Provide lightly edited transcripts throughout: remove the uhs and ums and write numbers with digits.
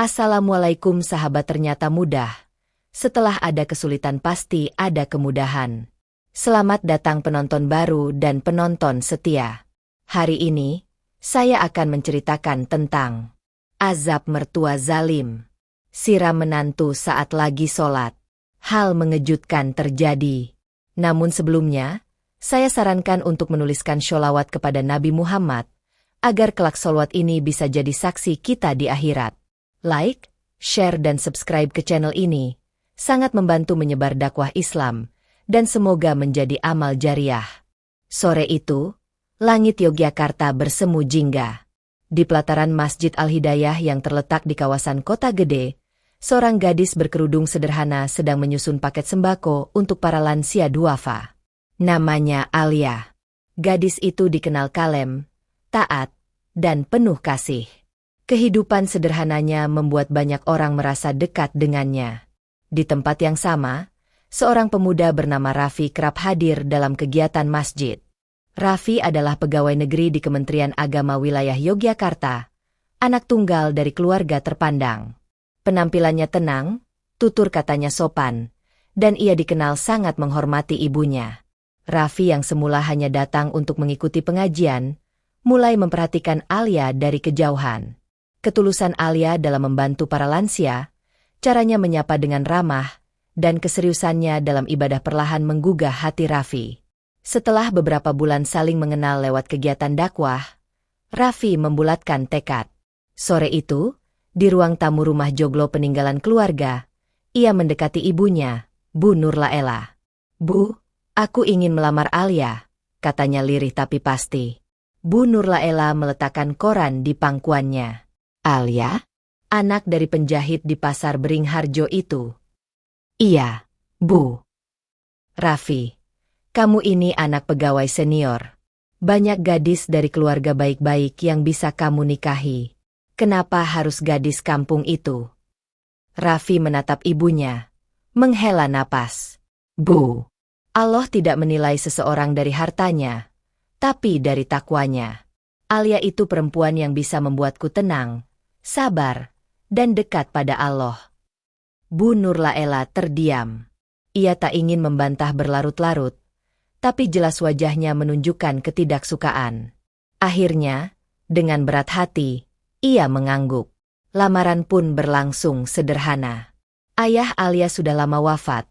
Assalamualaikum sahabat, ternyata mudah. Setelah ada kesulitan pasti ada kemudahan. Selamat datang penonton baru dan penonton setia. Hari ini, saya akan menceritakan tentang azab mertua zalim. Siram menantu saat lagi sholat. Hal mengejutkan terjadi. Namun sebelumnya, saya sarankan untuk menuliskan sholawat kepada Nabi Muhammad, agar kelak sholawat ini bisa jadi saksi kita di akhirat. Like, share dan subscribe ke channel ini, sangat membantu menyebar dakwah Islam, dan semoga menjadi amal jariah. Sore itu, langit Yogyakarta bersemu jingga. Di pelataran Masjid Al-Hidayah yang terletak di kawasan Kota Gede, seorang gadis berkerudung sederhana sedang menyusun paket sembako untuk para lansia duafa. Namanya Alia. Gadis itu dikenal kalem, taat, dan penuh kasih. Kehidupan sederhananya membuat banyak orang merasa dekat dengannya. Di tempat yang sama, seorang pemuda bernama Raffi kerap hadir dalam kegiatan masjid. Raffi adalah pegawai negeri di Kementerian Agama Wilayah Yogyakarta, anak tunggal dari keluarga terpandang. Penampilannya tenang, tutur katanya sopan, dan ia dikenal sangat menghormati ibunya. Raffi yang semula hanya datang untuk mengikuti pengajian, mulai memperhatikan Alia dari kejauhan. Ketulusan Alia dalam membantu para lansia, caranya menyapa dengan ramah, dan keseriusannya dalam ibadah perlahan menggugah hati Raffi. Setelah beberapa bulan saling mengenal lewat kegiatan dakwah, Raffi membulatkan tekad. Sore itu, di ruang tamu rumah joglo peninggalan keluarga, ia mendekati ibunya, Bu Nur Laela. "Bu, aku ingin melamar Alia," katanya lirih tapi pasti. Bu Nur Laela meletakkan koran di pangkuannya. "Alia? Anak dari penjahit di pasar Beringharjo itu?" "Iya, Bu." "Raffi, kamu ini anak pegawai senior. Banyak gadis dari keluarga baik-baik yang bisa kamu nikahi. Kenapa harus gadis kampung itu?" Raffi menatap ibunya, menghela napas. "Bu, Allah tidak menilai seseorang dari hartanya, tapi dari takwanya. Alia itu perempuan yang bisa membuatku tenang, sabar, dan dekat pada Allah." Bu Nur Laela terdiam. Ia tak ingin membantah berlarut-larut, tapi jelas wajahnya menunjukkan ketidaksukaan. Akhirnya, dengan berat hati, ia mengangguk. Lamaran pun berlangsung sederhana. Ayah Alia sudah lama wafat,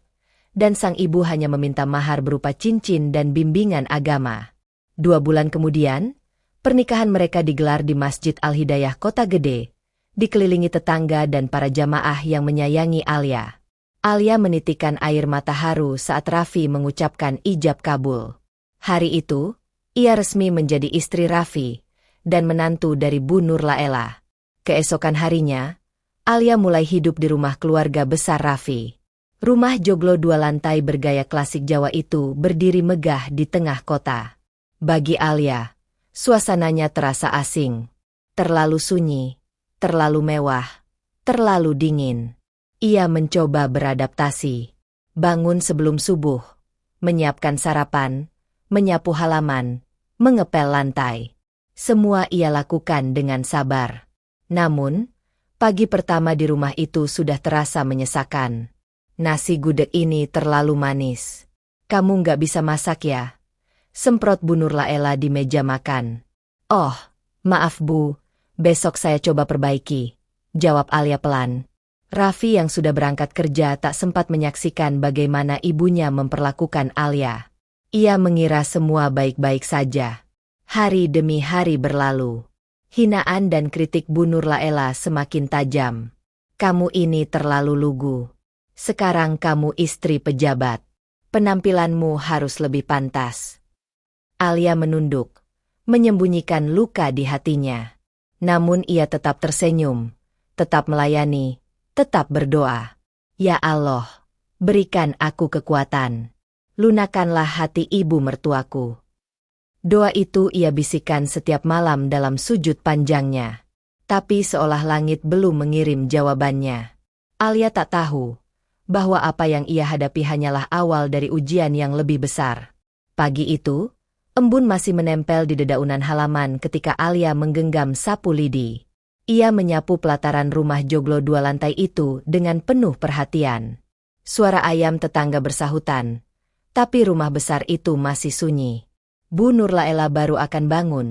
dan sang ibu hanya meminta mahar berupa cincin dan bimbingan agama. 2 bulan kemudian, pernikahan mereka digelar di Masjid Al-Hidayah Kota Gede, dikelilingi tetangga dan para jamaah yang menyayangi Alia. Alia menitikkan air mata haru saat Raffi mengucapkan ijab kabul. Hari itu, ia resmi menjadi istri Raffi dan menantu dari Bu Nur Laela. Keesokan harinya, Alia mulai hidup di rumah keluarga besar Raffi. Rumah joglo 2 lantai bergaya klasik Jawa itu berdiri megah di tengah kota. Bagi Alia, suasananya terasa asing. Terlalu sunyi, terlalu mewah, terlalu dingin. Ia mencoba beradaptasi. Bangun sebelum subuh, menyiapkan sarapan, menyapu halaman, mengepel lantai. Semua ia lakukan dengan sabar. Namun, pagi pertama di rumah itu sudah terasa menyesakan. "Nasi gudeg ini terlalu manis. Kamu nggak bisa masak ya?" semprot Bu Nur Laela di meja makan. "Oh, maaf Bu, besok saya coba perbaiki," jawab Alia pelan. Raffi yang sudah berangkat kerja tak sempat menyaksikan bagaimana ibunya memperlakukan Alia. Ia mengira semua baik-baik saja. Hari demi hari berlalu. Hinaan dan kritik Bu Nur Laela semakin tajam. "Kamu ini terlalu lugu. Sekarang kamu istri pejabat. Penampilanmu harus lebih pantas." Alia menunduk, menyembunyikan luka di hatinya. Namun ia tetap tersenyum, tetap melayani, tetap berdoa. "Ya Allah, berikan aku kekuatan. Lunakanlah hati ibu mertuaku." Doa itu ia bisikan setiap malam dalam sujud panjangnya. Tapi seolah langit belum mengirim jawabannya. Alia tak tahu bahwa apa yang ia hadapi hanyalah awal dari ujian yang lebih besar. Pagi itu, embun masih menempel di dedaunan halaman ketika Alia menggenggam sapu lidi. Ia menyapu pelataran rumah joglo 2 lantai itu dengan penuh perhatian. Suara ayam tetangga bersahutan, tapi rumah besar itu masih sunyi. Bu Nur Laela baru akan bangun,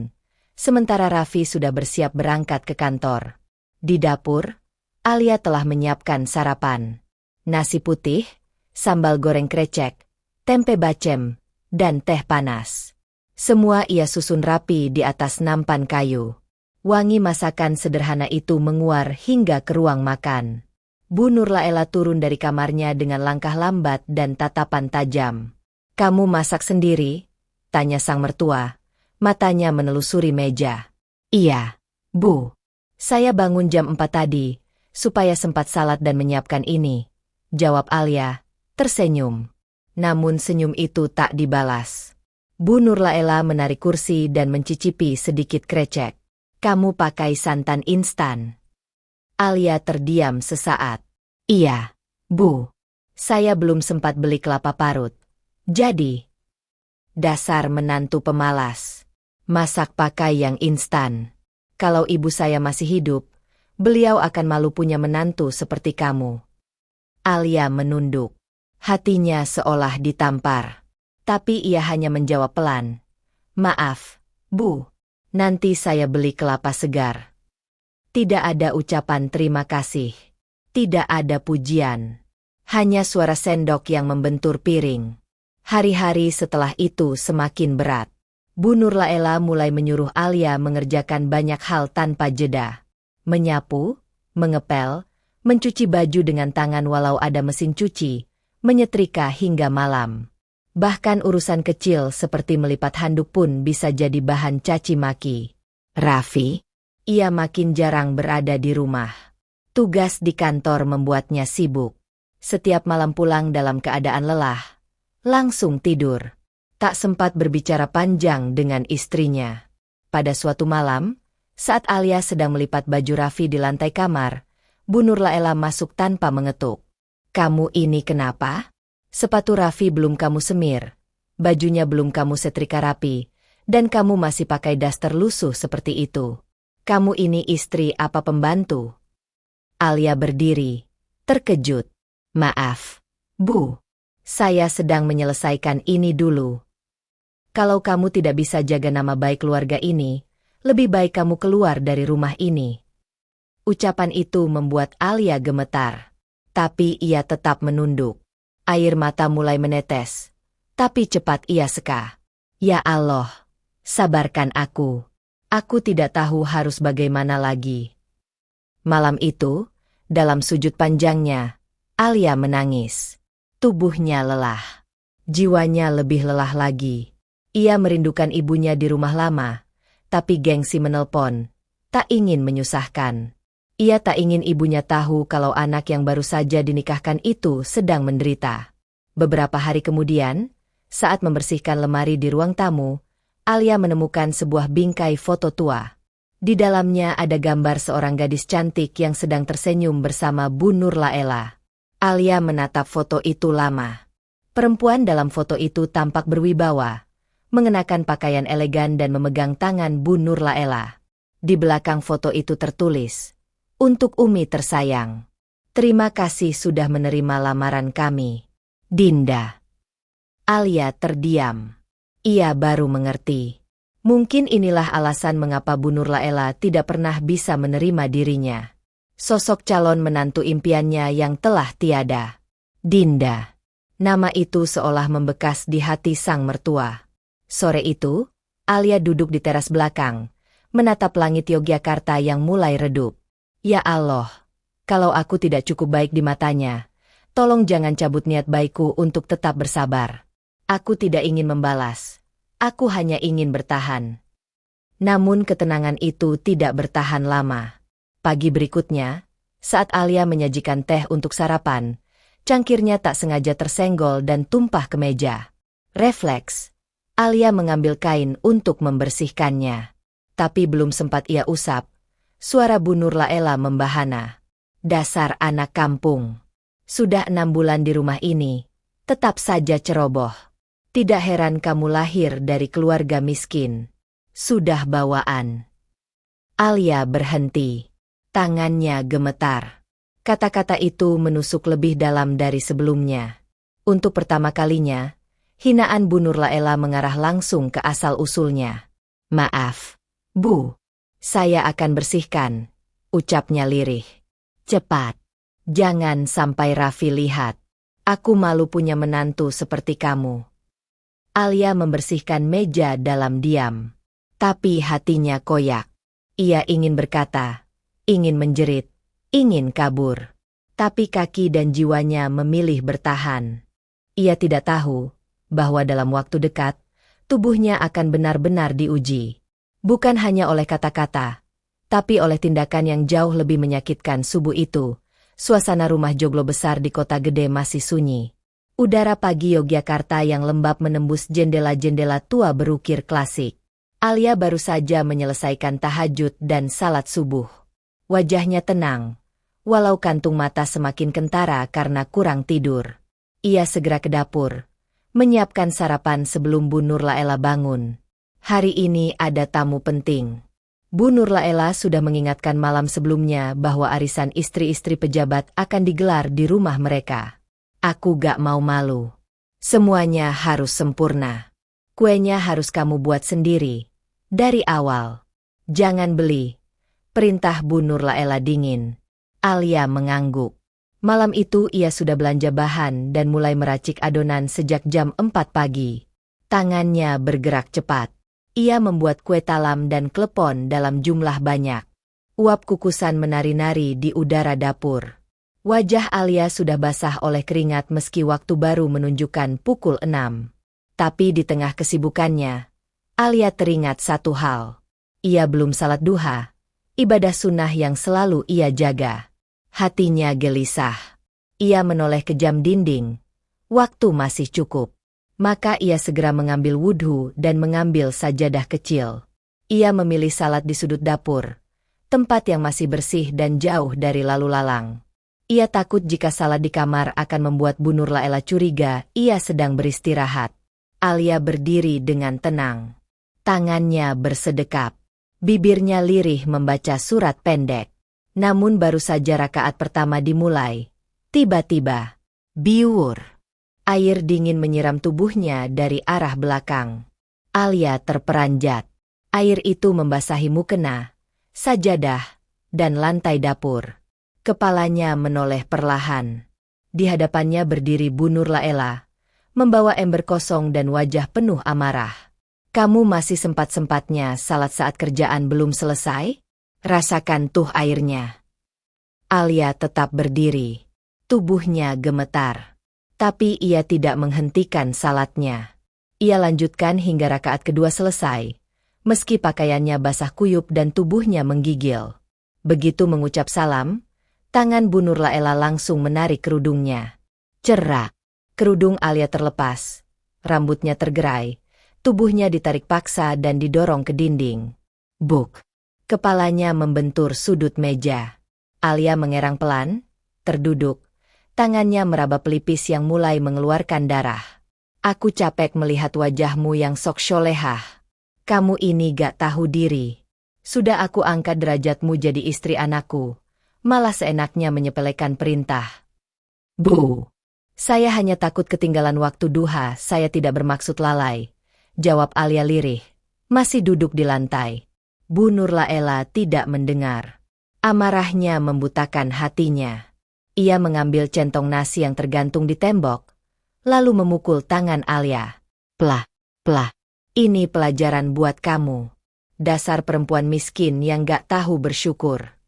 sementara Raffi sudah bersiap berangkat ke kantor. Di dapur, Alia telah menyiapkan sarapan. Nasi putih, sambal goreng krecek, tempe bacem, dan teh panas. Semua ia susun rapi di atas nampan kayu. Wangi masakan sederhana itu menguar hingga ke ruang makan. Bu Nur Laela turun dari kamarnya dengan langkah lambat dan tatapan tajam. "Kamu masak sendiri?" tanya sang mertua, matanya menelusuri meja. "Iya, Bu. Saya bangun jam 4 tadi, supaya sempat salat dan menyiapkan ini," jawab Alia, tersenyum. Namun senyum itu tak dibalas. Bu Nur Laela menarik kursi dan mencicipi sedikit krecek. "Kamu pakai santan instan?" Alia terdiam sesaat. "Iya, Bu. Saya belum sempat beli kelapa parut. Jadi..." "Dasar menantu pemalas. Masak pakai yang instan. Kalau ibu saya masih hidup, beliau akan malu punya menantu seperti kamu." Alia menunduk. Hatinya seolah ditampar. Tapi ia hanya menjawab pelan. "Maaf, Bu. Nanti saya beli kelapa segar." Tidak ada ucapan terima kasih. Tidak ada pujian. Hanya suara sendok yang membentur piring. Hari-hari setelah itu semakin berat. Bu Nur Laela mulai menyuruh Alia mengerjakan banyak hal tanpa jeda. Menyapu, mengepel, mencuci baju dengan tangan walau ada mesin cuci, menyetrika hingga malam. Bahkan urusan kecil seperti melipat handuk pun bisa jadi bahan caci maki. Raffi? Ia makin jarang berada di rumah. Tugas di kantor membuatnya sibuk. Setiap malam pulang dalam keadaan lelah, langsung tidur. Tak sempat berbicara panjang dengan istrinya. Pada suatu malam, saat Alia sedang melipat baju Raffi di lantai kamar, Bu Nur Laela masuk tanpa mengetuk. "Kamu ini kenapa? Sepatu Raffi belum kamu semir, bajunya belum kamu setrika rapi, dan kamu masih pakai daster lusuh seperti itu. Kamu ini istri apa pembantu?" Alia berdiri, terkejut. "Maaf, Bu. Saya sedang menyelesaikan ini dulu." "Kalau kamu tidak bisa jaga nama baik keluarga ini, lebih baik kamu keluar dari rumah ini." Ucapan itu membuat Alia gemetar. Tapi ia tetap menunduk. Air mata mulai menetes. Tapi cepat ia seka. "Ya Allah, sabarkan aku. Aku tidak tahu harus bagaimana lagi." Malam itu, dalam sujud panjangnya, Alia menangis. Tubuhnya lelah. Jiwanya lebih lelah lagi. Ia merindukan ibunya di rumah lama, tapi gengsi menelpon. Tak ingin menyusahkan. Ia tak ingin ibunya tahu kalau anak yang baru saja dinikahkan itu sedang menderita. Beberapa hari kemudian, saat membersihkan lemari di ruang tamu, Alia menemukan sebuah bingkai foto tua. Di dalamnya ada gambar seorang gadis cantik yang sedang tersenyum bersama Bu Nur Laela. Alia menatap foto itu lama. Perempuan dalam foto itu tampak berwibawa, mengenakan pakaian elegan dan memegang tangan Bu Nur Laela. Di belakang foto itu tertulis, "Untuk Umi tersayang. Terima kasih sudah menerima lamaran kami. Dinda." Alia terdiam. Ia baru mengerti. Mungkin inilah alasan mengapa Bu Nur Laela tidak pernah bisa menerima dirinya. Sosok calon menantu impiannya yang telah tiada. Dinda. Nama itu seolah membekas di hati sang mertua. Sore itu, Alia duduk di teras belakang, menatap langit Yogyakarta yang mulai redup. "Ya Allah, kalau aku tidak cukup baik di matanya, tolong jangan cabut niat baikku untuk tetap bersabar. Aku tidak ingin membalas. Aku hanya ingin bertahan." Namun ketenangan itu tidak bertahan lama. Pagi berikutnya, saat Alia menyajikan teh untuk sarapan, cangkirnya tak sengaja tersenggol dan tumpah ke meja. Refleks, Alia mengambil kain untuk membersihkannya. Tapi belum sempat ia usap, suara Bu Nur Laela membahana. "Dasar anak kampung. Sudah 6 bulan di rumah ini, tetap saja ceroboh. Tidak heran kamu lahir dari keluarga miskin. Sudah bawaan." Alia berhenti. Tangannya gemetar. Kata-kata itu menusuk lebih dalam dari sebelumnya. Untuk pertama kalinya, hinaan Bu Nur Laela mengarah langsung ke asal-usulnya. "Maaf, Bu. Saya akan bersihkan," ucapnya lirih. "Cepat. Jangan sampai Raffi lihat. Aku malu punya menantu seperti kamu." Alia membersihkan meja dalam diam. Tapi hatinya koyak. Ia ingin berkata, ingin menjerit, ingin kabur. Tapi kaki dan jiwanya memilih bertahan. Ia tidak tahu bahwa dalam waktu dekat, tubuhnya akan benar-benar diuji. Bukan hanya oleh kata-kata, tapi oleh tindakan yang jauh lebih menyakitkan. Subuh itu, suasana rumah joglo besar di kota gede masih sunyi. Udara pagi Yogyakarta yang lembab menembus jendela-jendela tua berukir klasik. Alia baru saja menyelesaikan tahajud dan salat subuh. Wajahnya tenang, walau kantung mata semakin kentara karena kurang tidur. Ia segera ke dapur, menyiapkan sarapan sebelum Bu Nur Laela bangun. Hari ini ada tamu penting. Bu Nur Laela sudah mengingatkan malam sebelumnya bahwa arisan istri-istri pejabat akan digelar di rumah mereka. "Aku gak mau malu. Semuanya harus sempurna. Kuenya harus kamu buat sendiri. Dari awal. Jangan beli," perintah Bu Nur Laela dingin. Alia mengangguk. Malam itu ia sudah belanja bahan dan mulai meracik adonan sejak jam 4 pagi. Tangannya bergerak cepat. Ia membuat kue talam dan klepon dalam jumlah banyak. Uap kukusan menari-nari di udara dapur. Wajah Alia sudah basah oleh keringat meski waktu baru menunjukkan pukul 6. Tapi di tengah kesibukannya, Alia teringat satu hal. Ia belum salat duha, ibadah sunnah yang selalu ia jaga. Hatinya gelisah. Ia menoleh ke jam dinding. Waktu masih cukup. Maka ia segera mengambil wudhu dan mengambil sajadah kecil. Ia memilih salat di sudut dapur, tempat yang masih bersih dan jauh dari lalu lalang. Ia takut jika salat di kamar akan membuat Bu Nur Laela curiga ia sedang beristirahat. Alia berdiri dengan tenang. Tangannya bersedekap. Bibirnya lirih membaca surat pendek. Namun baru saja rakaat pertama dimulai. Tiba-tiba, biur. Air dingin menyiram tubuhnya dari arah belakang. Alia terperanjat. Air itu membasahi mukena, sajadah, dan lantai dapur. Kepalanya menoleh perlahan. Di hadapannya berdiri Bu Nur Laela, membawa ember kosong dan wajah penuh amarah. "Kamu masih sempat-sempatnya salat saat kerjaan belum selesai? Rasakan tuh airnya." Alia tetap berdiri. Tubuhnya gemetar. Tapi ia tidak menghentikan salatnya. Ia lanjutkan hingga rakaat kedua selesai, meski pakaiannya basah kuyup dan tubuhnya menggigil. Begitu mengucap salam, tangan Bu Nur Laela langsung menarik kerudungnya. Cerak. Kerudung Alia terlepas. Rambutnya tergerai. Tubuhnya ditarik paksa dan didorong ke dinding. Buk. Kepalanya membentur sudut meja. Alia mengerang pelan, terduduk. Tangannya meraba pelipis yang mulai mengeluarkan darah. "Aku capek melihat wajahmu yang sok solehah. Kamu ini gak tahu diri. Sudah aku angkat derajatmu jadi istri anakku, malah seenaknya menyepelekan perintah." "Bu, saya hanya takut ketinggalan waktu duha, saya tidak bermaksud lalai," jawab Alia lirih, masih duduk di lantai. Bu Nur Laela tidak mendengar. Amarahnya membutakan hatinya. Ia mengambil centong nasi yang tergantung di tembok, lalu memukul tangan Alia. "Plah, plah. Ini pelajaran buat kamu. Dasar perempuan miskin yang gak tahu bersyukur."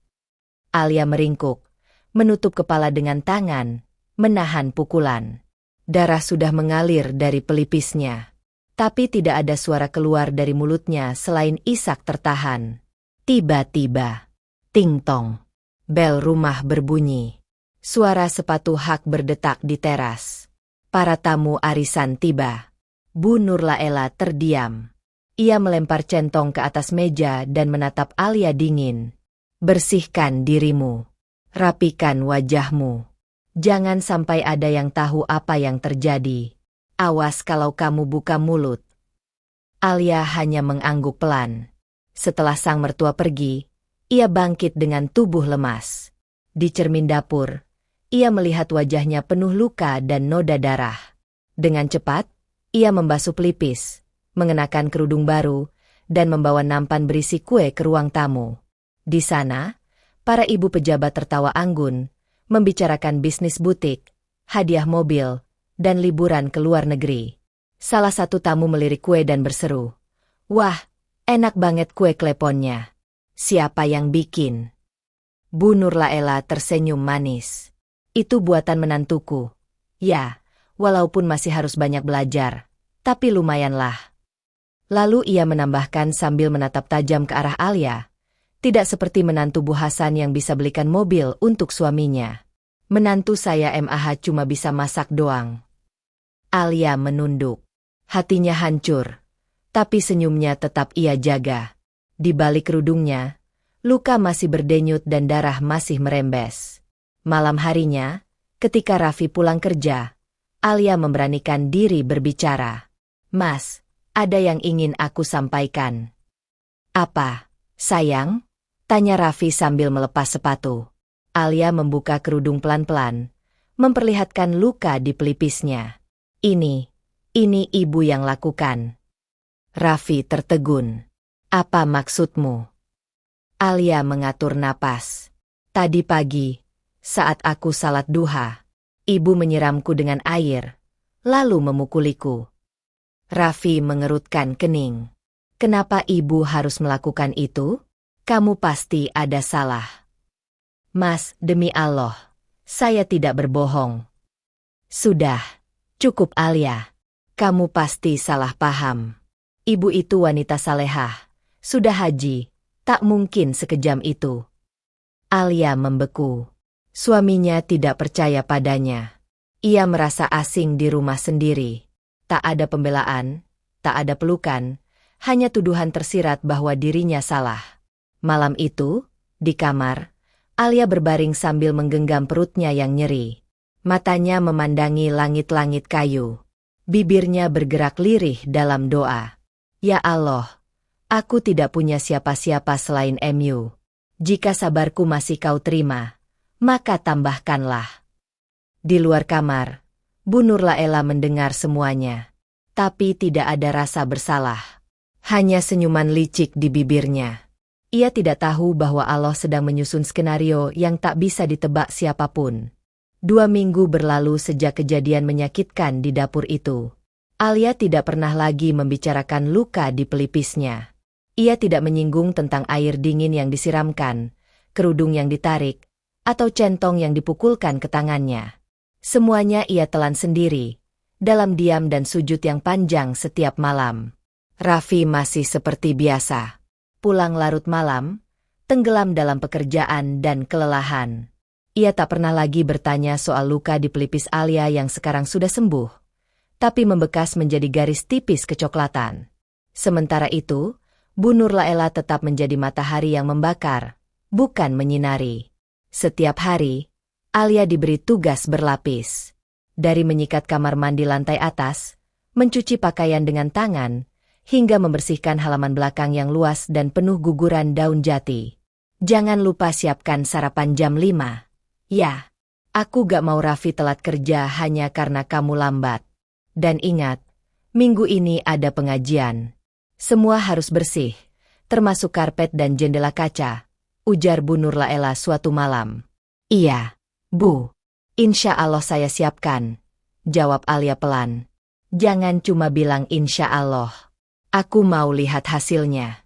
Alia meringkuk, menutup kepala dengan tangan, menahan pukulan. Darah sudah mengalir dari pelipisnya. Tapi tidak ada suara keluar dari mulutnya selain isak tertahan. Tiba-tiba, ting-tong, bel rumah berbunyi. Suara sepatu hak berdetak di teras. Para tamu arisan tiba. Bu Nur Laela terdiam. Ia melempar centong ke atas meja dan menatap Alia dingin. "Bersihkan dirimu. Rapikan wajahmu. Jangan sampai ada yang tahu apa yang terjadi. Awas kalau kamu buka mulut." Alia hanya mengangguk pelan. Setelah sang mertua pergi, Ia bangkit dengan tubuh lemas. Di cermin dapur, ia melihat wajahnya penuh luka dan noda darah. Dengan cepat, ia membasuh pelipis, mengenakan kerudung baru, dan membawa nampan berisi kue ke ruang tamu. Di sana, para ibu pejabat tertawa anggun, membicarakan bisnis butik, hadiah mobil, dan liburan ke luar negeri. Salah satu tamu melirik kue dan berseru, "Wah, enak banget kue kleponnya. Siapa yang bikin?" Bu Nurlaela tersenyum manis. "Itu buatan menantuku. Ya, walaupun masih harus banyak belajar, tapi lumayanlah." Lalu ia menambahkan sambil menatap tajam ke arah Alia. Tidak seperti menantu Bu Hasan yang bisa belikan mobil untuk suaminya. "Menantu saya MAH cuma bisa masak doang." Alia menunduk. Hatinya hancur, tapi senyumnya tetap ia jaga. Di balik kerudungnya, luka masih berdenyut dan darah masih merembes. Malam harinya, ketika Raffi pulang kerja, Alia memberanikan diri berbicara. "Mas, ada yang ingin aku sampaikan." "Apa, sayang?" tanya Raffi sambil melepas sepatu. Alia membuka kerudung pelan-pelan, memperlihatkan luka di pelipisnya. Ini ibu yang lakukan." Raffi tertegun. "Apa maksudmu?" Alia mengatur napas. "Tadi pagi, saat aku salat duha, ibu menyiramku dengan air, lalu memukuliku." Raffi mengerutkan kening. "Kenapa ibu harus melakukan itu? Kamu pasti ada salah." "Mas, demi Allah, saya tidak berbohong." "Sudah, cukup Alia. Kamu pasti salah paham. Ibu itu wanita salehah, sudah haji. Tak mungkin sekejam itu." Alia membeku. Suaminya tidak percaya padanya. Ia merasa asing di rumah sendiri. Tak ada pembelaan, tak ada pelukan, hanya tuduhan tersirat bahwa dirinya salah. Malam itu, di kamar, Alia berbaring sambil menggenggam perutnya yang nyeri. Matanya memandangi langit-langit kayu. Bibirnya bergerak lirih dalam doa. "Ya Allah, aku tidak punya siapa-siapa selain MU. Jika sabarku masih kau terima, maka tambahkanlah." Di luar kamar, Bu Nurlaela mendengar semuanya. Tapi tidak ada rasa bersalah. Hanya senyuman licik di bibirnya. Ia tidak tahu bahwa Allah sedang menyusun skenario yang tak bisa ditebak siapapun. 2 minggu berlalu sejak kejadian menyakitkan di dapur itu. Alia tidak pernah lagi membicarakan luka di pelipisnya. Ia tidak menyinggung tentang air dingin yang disiramkan, kerudung yang ditarik, atau centong yang dipukulkan ke tangannya. Semuanya ia telan sendiri, dalam diam dan sujud yang panjang setiap malam. Raffi masih seperti biasa. Pulang larut malam, tenggelam dalam pekerjaan dan kelelahan. Ia tak pernah lagi bertanya soal luka di pelipis Alia yang sekarang sudah sembuh, tapi membekas menjadi garis tipis kecoklatan. Sementara itu, Bu Nurlaela tetap menjadi matahari yang membakar, bukan menyinari. Setiap hari, Alia diberi tugas berlapis. Dari menyikat kamar mandi lantai atas, mencuci pakaian dengan tangan, hingga membersihkan halaman belakang yang luas dan penuh guguran daun jati. "Jangan lupa siapkan sarapan jam 5. Ya, aku gak mau Raffi telat kerja hanya karena kamu lambat. Dan ingat, minggu ini ada pengajian. Semua harus bersih, termasuk karpet dan jendela kaca," ujar Bu Nurlaela suatu malam. "Iya, Bu. Insya Allah saya siapkan," jawab Alia pelan. "Jangan cuma bilang insya Allah. Aku mau lihat hasilnya."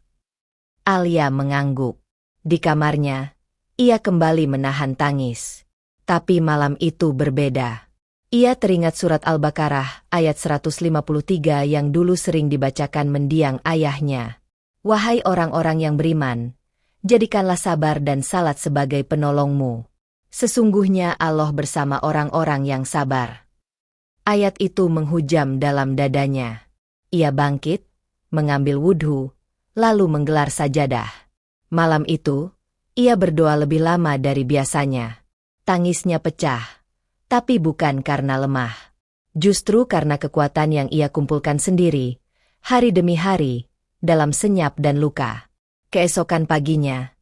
Alia mengangguk. Di kamarnya, ia kembali menahan tangis. Tapi malam itu berbeda. Ia teringat surat Al-Baqarah ayat 153 yang dulu sering dibacakan mendiang ayahnya. "Wahai orang-orang yang beriman, jadikanlah sabar dan salat sebagai penolongmu. Sesungguhnya Allah bersama orang-orang yang sabar." Ayat itu menghujam dalam dadanya. Ia bangkit, mengambil wudhu, lalu menggelar sajadah. Malam itu, ia berdoa lebih lama dari biasanya. Tangisnya pecah, tapi bukan karena lemah. Justru karena kekuatan yang ia kumpulkan sendiri, hari demi hari, dalam senyap dan luka. Keesokan paginya,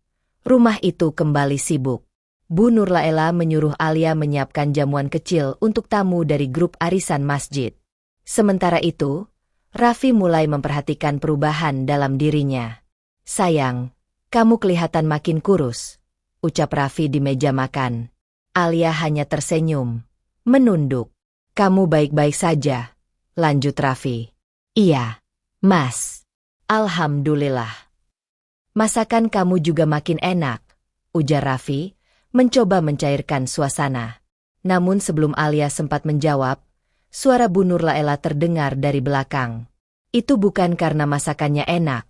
Rumah itu kembali sibuk. Bu Nurlaela menyuruh Alia menyiapkan jamuan kecil untuk tamu dari grup arisan masjid. Sementara itu, Raffi mulai memperhatikan perubahan dalam dirinya. "Sayang, kamu kelihatan makin kurus," ucap Raffi di meja makan. Alia hanya tersenyum, menunduk. "Kamu baik-baik saja," lanjut Raffi. "Iya, Mas. Alhamdulillah." "Masakan kamu juga makin enak," ujar Raffi, mencoba mencairkan suasana. Namun sebelum Alia sempat menjawab, suara Bu Nurlaela terdengar dari belakang. "Itu bukan karena masakannya enak,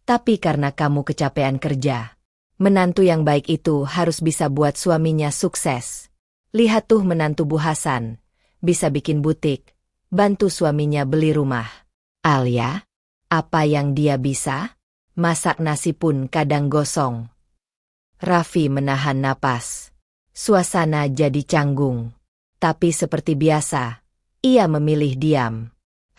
tapi karena kamu kecapean kerja. Menantu yang baik itu harus bisa buat suaminya sukses. Lihat tuh menantu Bu Hasan, bisa bikin butik, bantu suaminya beli rumah. Alia, apa yang dia bisa? Masak nasi pun kadang gosong." Raffi menahan napas. Suasana jadi canggung. Tapi seperti biasa, ia memilih diam.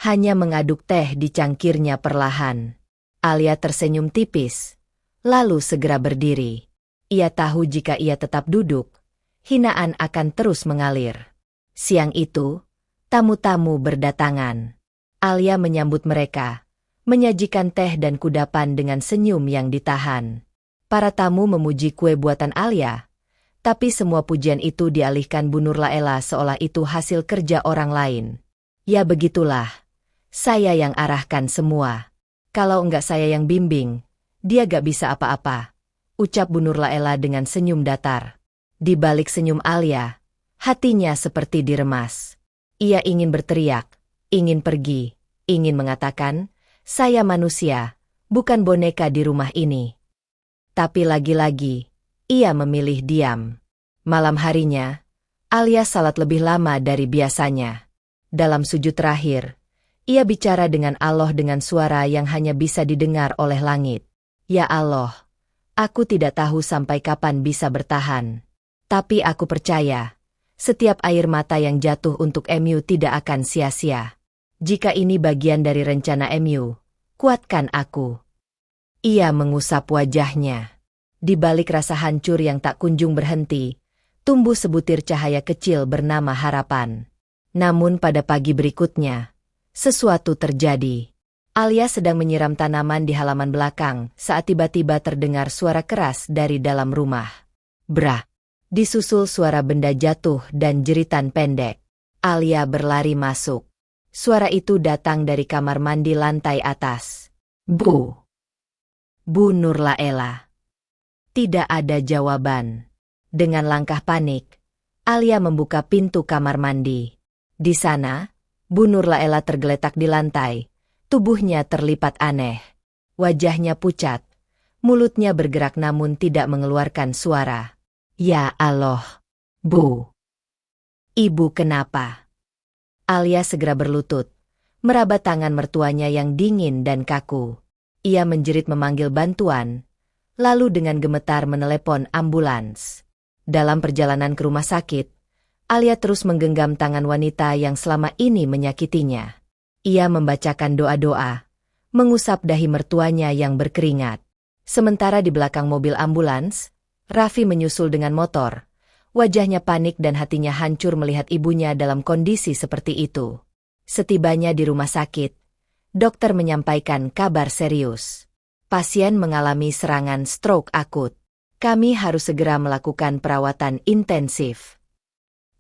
Hanya mengaduk teh di cangkirnya perlahan. Alia tersenyum tipis, lalu segera berdiri. Ia tahu jika ia tetap duduk, hinaan akan terus mengalir. Siang itu, tamu-tamu berdatangan. Alia menyambut mereka, menyajikan teh dan kudapan dengan senyum yang ditahan. Para tamu memuji kue buatan Alia, tapi semua pujian itu dialihkan Bu Nurlaela seolah itu hasil kerja orang lain. "Ya begitulah, saya yang arahkan semua. Kalau enggak saya yang bimbing, dia gak bisa apa-apa," ucap Bu Nurlaela dengan senyum datar. Di balik senyum Alia, hatinya seperti diremas. Ia ingin berteriak, ingin pergi, ingin mengatakan, "Saya manusia, bukan boneka di rumah ini." Tapi lagi-lagi, ia memilih diam. Malam harinya, Alia salat lebih lama dari biasanya. Dalam sujud terakhir, ia bicara dengan Allah dengan suara yang hanya bisa didengar oleh langit. "Ya Allah, aku tidak tahu sampai kapan bisa bertahan. Tapi aku percaya, setiap air mata yang jatuh untuk MU tidak akan sia-sia. Jika ini bagian dari rencana MU, kuatkan aku." Ia mengusap wajahnya. Di balik rasa hancur yang tak kunjung berhenti, tumbuh sebutir cahaya kecil bernama harapan. Namun pada pagi berikutnya, sesuatu terjadi. Alia sedang menyiram tanaman di halaman belakang saat tiba-tiba terdengar suara keras dari dalam rumah. Bra! Disusul suara benda jatuh dan jeritan pendek. Alia berlari masuk. Suara itu datang dari kamar mandi lantai atas. Bu Nurlaela. Tidak ada jawaban. Dengan langkah panik, Alia membuka pintu kamar mandi. Di sana, Bu Nurlaela tergeletak di lantai. Tubuhnya terlipat aneh. Wajahnya pucat. Mulutnya bergerak namun tidak mengeluarkan suara. "Ya Allah, Bu. Ibu kenapa?" Alia segera berlutut, meraba tangan mertuanya yang dingin dan kaku. Ia menjerit memanggil bantuan, lalu dengan gemetar menelepon ambulans. Dalam perjalanan ke rumah sakit, Alia terus menggenggam tangan wanita yang selama ini menyakitinya. Ia membacakan doa-doa, mengusap dahi mertuanya yang berkeringat. Sementara di belakang mobil ambulans, Raffi menyusul dengan motor. Wajahnya panik dan hatinya hancur melihat ibunya dalam kondisi seperti itu. Setibanya di rumah sakit, dokter menyampaikan kabar serius. Pasien mengalami serangan stroke akut. Kami harus segera melakukan perawatan intensif.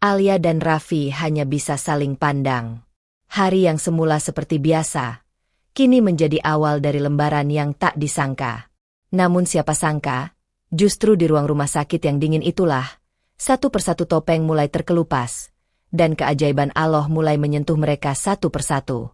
Alia dan Raffi hanya bisa saling pandang. Hari yang semula seperti biasa, kini menjadi awal dari lembaran yang tak disangka. Namun siapa sangka, justru di ruang rumah sakit yang dingin itulah, satu persatu topeng mulai terkelupas, dan keajaiban Allah mulai menyentuh mereka satu persatu.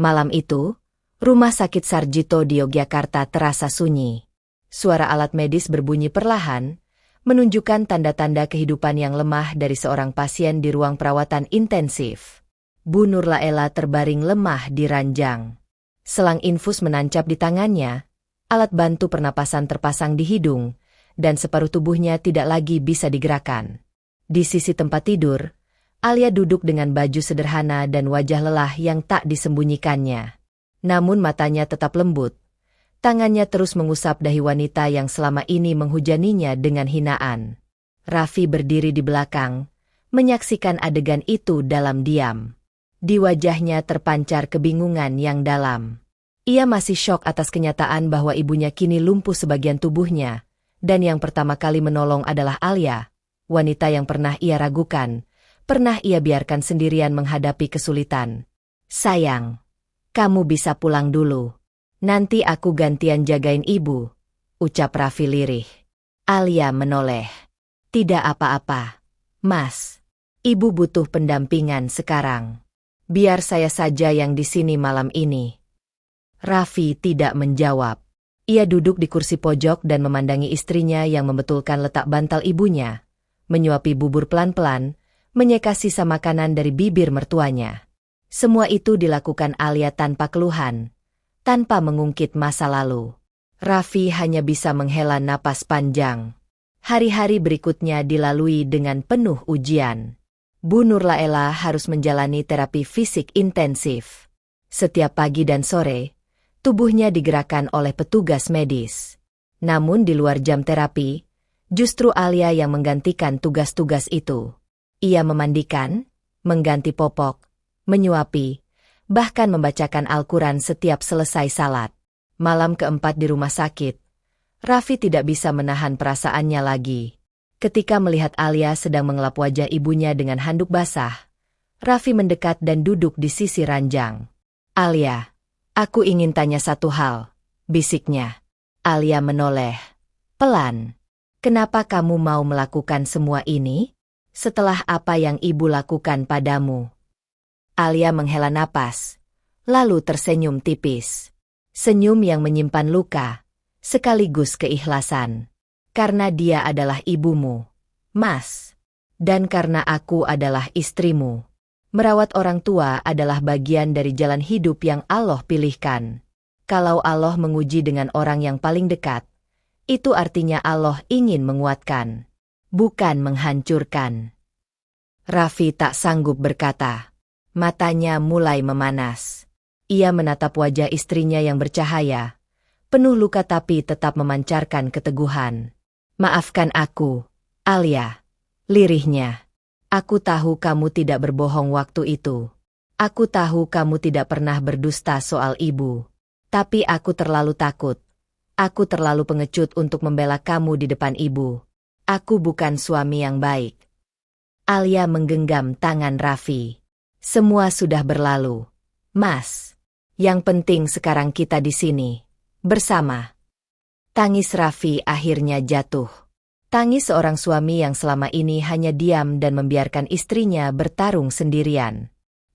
Malam itu, Rumah Sakit Sarjito di Yogyakarta terasa sunyi. Suara alat medis berbunyi perlahan, menunjukkan tanda-tanda kehidupan yang lemah dari seorang pasien di ruang perawatan intensif. Bu Nurlaela terbaring lemah di ranjang. Selang infus menancap di tangannya, alat bantu pernapasan terpasang di hidung, dan separuh tubuhnya tidak lagi bisa digerakkan. Di sisi tempat tidur, Alia duduk dengan baju sederhana dan wajah lelah yang tak disembunyikannya. Namun matanya tetap lembut, Tangannya terus mengusap dahi wanita yang selama ini menghujaninya dengan hinaan. Raffi berdiri di belakang, menyaksikan adegan itu dalam diam. Di wajahnya terpancar kebingungan yang dalam. Ia masih syok atas kenyataan bahwa ibunya kini lumpuh sebagian tubuhnya, dan yang pertama kali menolong adalah Alia, wanita yang pernah ia ragukan, pernah ia biarkan sendirian menghadapi kesulitan. "Sayang, kamu bisa pulang dulu. Nanti aku gantian jagain ibu," ucap Raffi lirih. Alia menoleh. "Tidak apa-apa, Mas. Ibu butuh pendampingan sekarang. Biar saya saja yang di sini malam ini." Raffi tidak menjawab. Ia duduk di kursi pojok dan memandangi istrinya yang membetulkan letak bantal ibunya, menyuapi bubur pelan-pelan, menyeka sisa makanan dari bibir mertuanya. Semua itu dilakukan Alia tanpa keluhan, tanpa mengungkit masa lalu. Raffi hanya bisa menghela napas panjang. Hari-hari berikutnya dilalui dengan penuh ujian. Bu Nurlaela harus menjalani terapi fisik intensif. Setiap pagi dan sore, tubuhnya digerakkan oleh petugas medis. Namun di luar jam terapi, justru Alia yang menggantikan tugas-tugas itu. Ia memandikan, mengganti popok, menyuapi, bahkan membacakan Al-Quran setiap selesai salat. Malam keempat di rumah sakit, Raffi tidak bisa menahan perasaannya lagi. Ketika melihat Alia sedang mengelap wajah ibunya dengan handuk basah, Raffi mendekat dan duduk di sisi ranjang. "Alia, aku ingin tanya satu hal," bisiknya. Alia menoleh. Pelan. "Kenapa kamu mau melakukan semua ini? Setelah apa yang ibu lakukan padamu?" Alia menghela napas, lalu tersenyum tipis. Senyum yang menyimpan luka, sekaligus keikhlasan. "Karena dia adalah ibumu, Mas. Dan karena aku adalah istrimu. Merawat orang tua adalah bagian dari jalan hidup yang Allah pilihkan. Kalau Allah menguji dengan orang yang paling dekat, itu artinya Allah ingin menguatkan, bukan menghancurkan." Raffi tak sanggup berkata. Matanya mulai memanas. Ia menatap wajah istrinya yang bercahaya, penuh luka tapi tetap memancarkan keteguhan. "Maafkan aku, Alia," lirihnya. "Aku tahu kamu tidak berbohong waktu itu. Aku tahu kamu tidak pernah berdusta soal ibu. Tapi aku terlalu takut. Aku terlalu pengecut untuk membela kamu di depan ibu. Aku bukan suami yang baik." Alia menggenggam tangan Raffi. "Semua sudah berlalu, Mas. Yang penting sekarang kita di sini, bersama." Tangis Raffi akhirnya jatuh. Tangis seorang suami yang selama ini hanya diam dan membiarkan istrinya bertarung sendirian.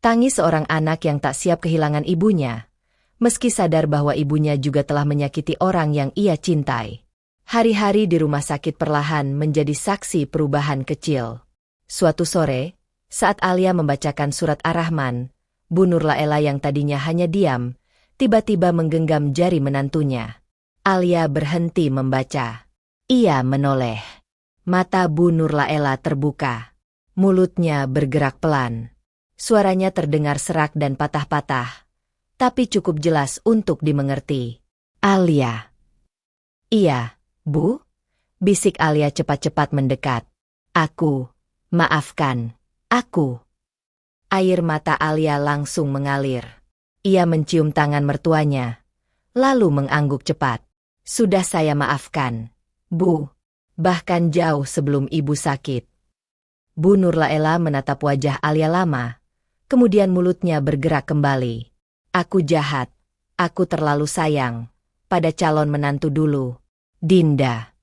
Tangis seorang anak yang tak siap kehilangan ibunya, meski sadar bahwa ibunya juga telah menyakiti orang yang ia cintai. Hari-hari di rumah sakit perlahan menjadi saksi perubahan kecil. Suatu sore, saat Alia membacakan surat Ar-Rahman, Bu Nurlaela yang tadinya hanya diam, tiba-tiba menggenggam jari menantunya. Alia berhenti membaca. Ia menoleh. Mata Bu Nurlaela terbuka. Mulutnya bergerak pelan. Suaranya terdengar serak dan patah-patah, tapi cukup jelas untuk dimengerti. "Alia." "Iya, Bu?" bisik Alia cepat-cepat mendekat. Maafkan, aku." Air mata Alia langsung mengalir. Ia mencium tangan mertuanya, lalu mengangguk cepat. "Sudah saya maafkan, Bu. Bahkan jauh sebelum ibu sakit." Bu Nurlaela menatap wajah Alia lama, kemudian mulutnya bergerak kembali. "Aku jahat, aku terlalu sayang pada calon menantu dulu, Dinda."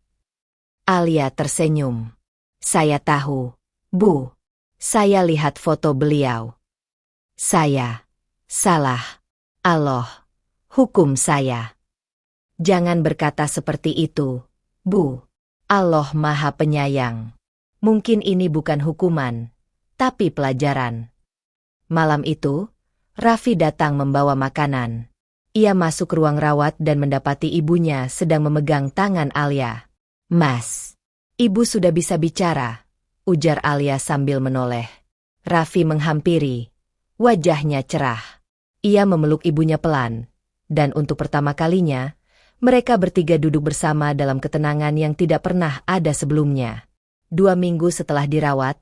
Alia tersenyum. "Saya tahu, Bu. Saya lihat foto beliau. Saya salah. Allah hukum saya." "Jangan berkata seperti itu, Bu. Allah Maha Penyayang. Mungkin ini bukan hukuman, tapi pelajaran." Malam itu, Raffi datang membawa makanan. Ia masuk ruang rawat dan mendapati ibunya sedang memegang tangan Alia. "Mas, ibu sudah bisa bicara," ujar Alia sambil menoleh. Raffi menghampiri. Wajahnya cerah. Ia memeluk ibunya pelan, dan untuk pertama kalinya, Mereka bertiga duduk bersama dalam ketenangan yang tidak pernah ada sebelumnya. 2 minggu setelah dirawat,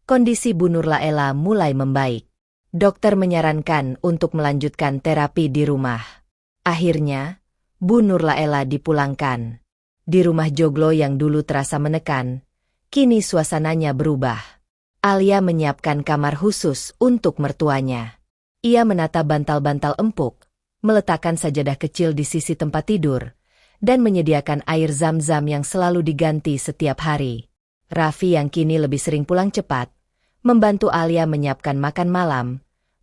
kondisi Bu Nur Laela mulai membaik. Dokter menyarankan untuk melanjutkan terapi di rumah. Akhirnya, Bu Nur Laela dipulangkan. Di rumah joglo yang dulu terasa menekan, kini suasananya berubah. Alia menyiapkan kamar khusus untuk mertuanya. Ia menata bantal-bantal empuk, meletakkan sajadah kecil di sisi tempat tidur, dan menyediakan air zam-zam yang selalu diganti setiap hari. Raffi yang kini lebih sering pulang cepat, membantu Alia menyiapkan makan malam,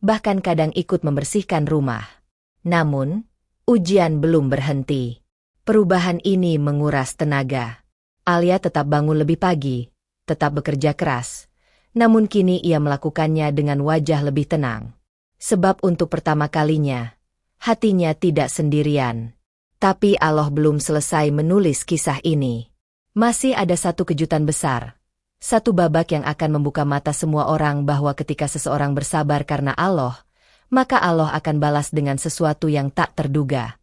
bahkan kadang ikut membersihkan rumah. Namun, ujian belum berhenti. Perubahan ini menguras tenaga. Alia tetap bangun lebih pagi, tetap bekerja keras, namun kini ia melakukannya dengan wajah lebih tenang. Sebab untuk pertama kalinya, hatinya tidak sendirian. Tapi Allah belum selesai menulis kisah ini. Masih ada satu kejutan besar. Satu babak yang akan membuka mata semua orang bahwa ketika seseorang bersabar karena Allah, maka Allah akan balas dengan sesuatu yang tak terduga.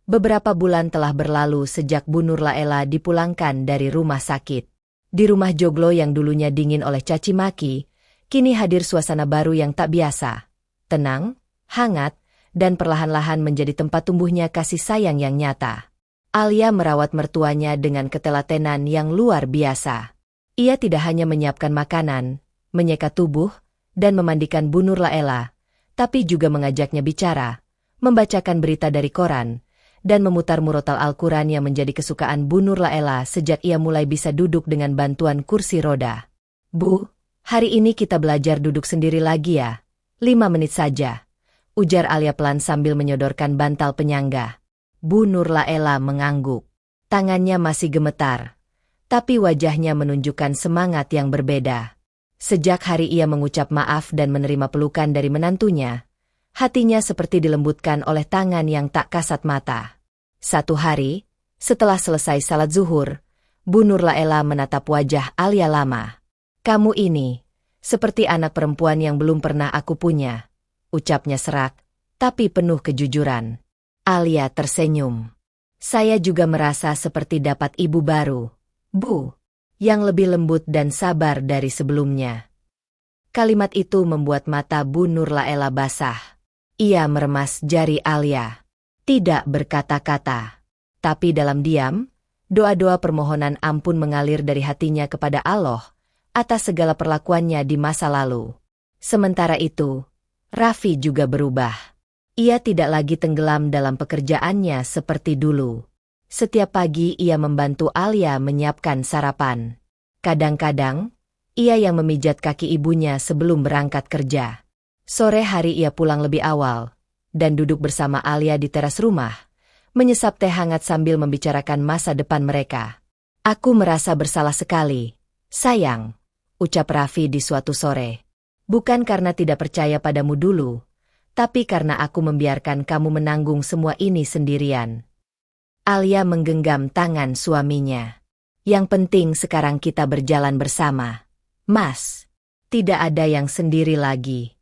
Beberapa bulan telah berlalu sejak Bu Nur Laela dipulangkan dari rumah sakit. Di rumah joglo yang dulunya dingin oleh caci maki, kini hadir suasana baru yang tak biasa. Tenang, hangat, dan perlahan-lahan menjadi tempat tumbuhnya kasih sayang yang nyata. Alia merawat mertuanya dengan ketelatenan yang luar biasa. Ia tidak hanya menyiapkan makanan, menyeka tubuh, dan memandikan Bu Nur Laela, tapi juga mengajaknya bicara, membacakan berita dari koran, dan memutar murotal Al-Quran yang menjadi kesukaan Bu Nur Laela sejak ia mulai bisa duduk dengan bantuan kursi roda. "Bu, hari ini kita belajar duduk sendiri lagi ya. 5 menit saja," ujar Alia pelan sambil menyodorkan bantal penyangga. Bu Nur Laela mengangguk. Tangannya masih gemetar, tapi wajahnya menunjukkan semangat yang berbeda. Sejak hari ia mengucap maaf dan menerima pelukan dari menantunya, hatinya seperti dilembutkan oleh tangan yang tak kasat mata. Satu hari, setelah selesai salat zuhur, Bu Nur Laela menatap wajah Alia lama. "Kamu ini seperti anak perempuan yang belum pernah aku punya," ucapnya serak, tapi penuh kejujuran. Alia tersenyum. "Saya juga merasa seperti dapat ibu baru, Bu, yang lebih lembut dan sabar dari sebelumnya." Kalimat itu membuat mata Bu Nur Laela basah. Ia meremas jari Alia. Tidak berkata-kata. Tapi dalam diam, doa-doa permohonan ampun mengalir dari hatinya kepada Allah atas segala perlakuannya di masa lalu. Sementara itu, Raffi juga berubah. Ia tidak lagi tenggelam dalam pekerjaannya seperti dulu. Setiap pagi ia membantu Alia menyiapkan sarapan. Kadang-kadang, ia yang memijat kaki ibunya sebelum berangkat kerja. Sore hari ia pulang lebih awal, dan duduk bersama Alia di teras rumah, menyesap teh hangat sambil membicarakan masa depan mereka. "Aku merasa bersalah sekali, sayang," ucap Raffi di suatu sore. "Bukan karena tidak percaya padamu dulu, tapi karena aku membiarkan kamu menanggung semua ini sendirian." Alia menggenggam tangan suaminya. "Yang penting sekarang kita berjalan bersama, Mas. Tidak ada yang sendiri lagi."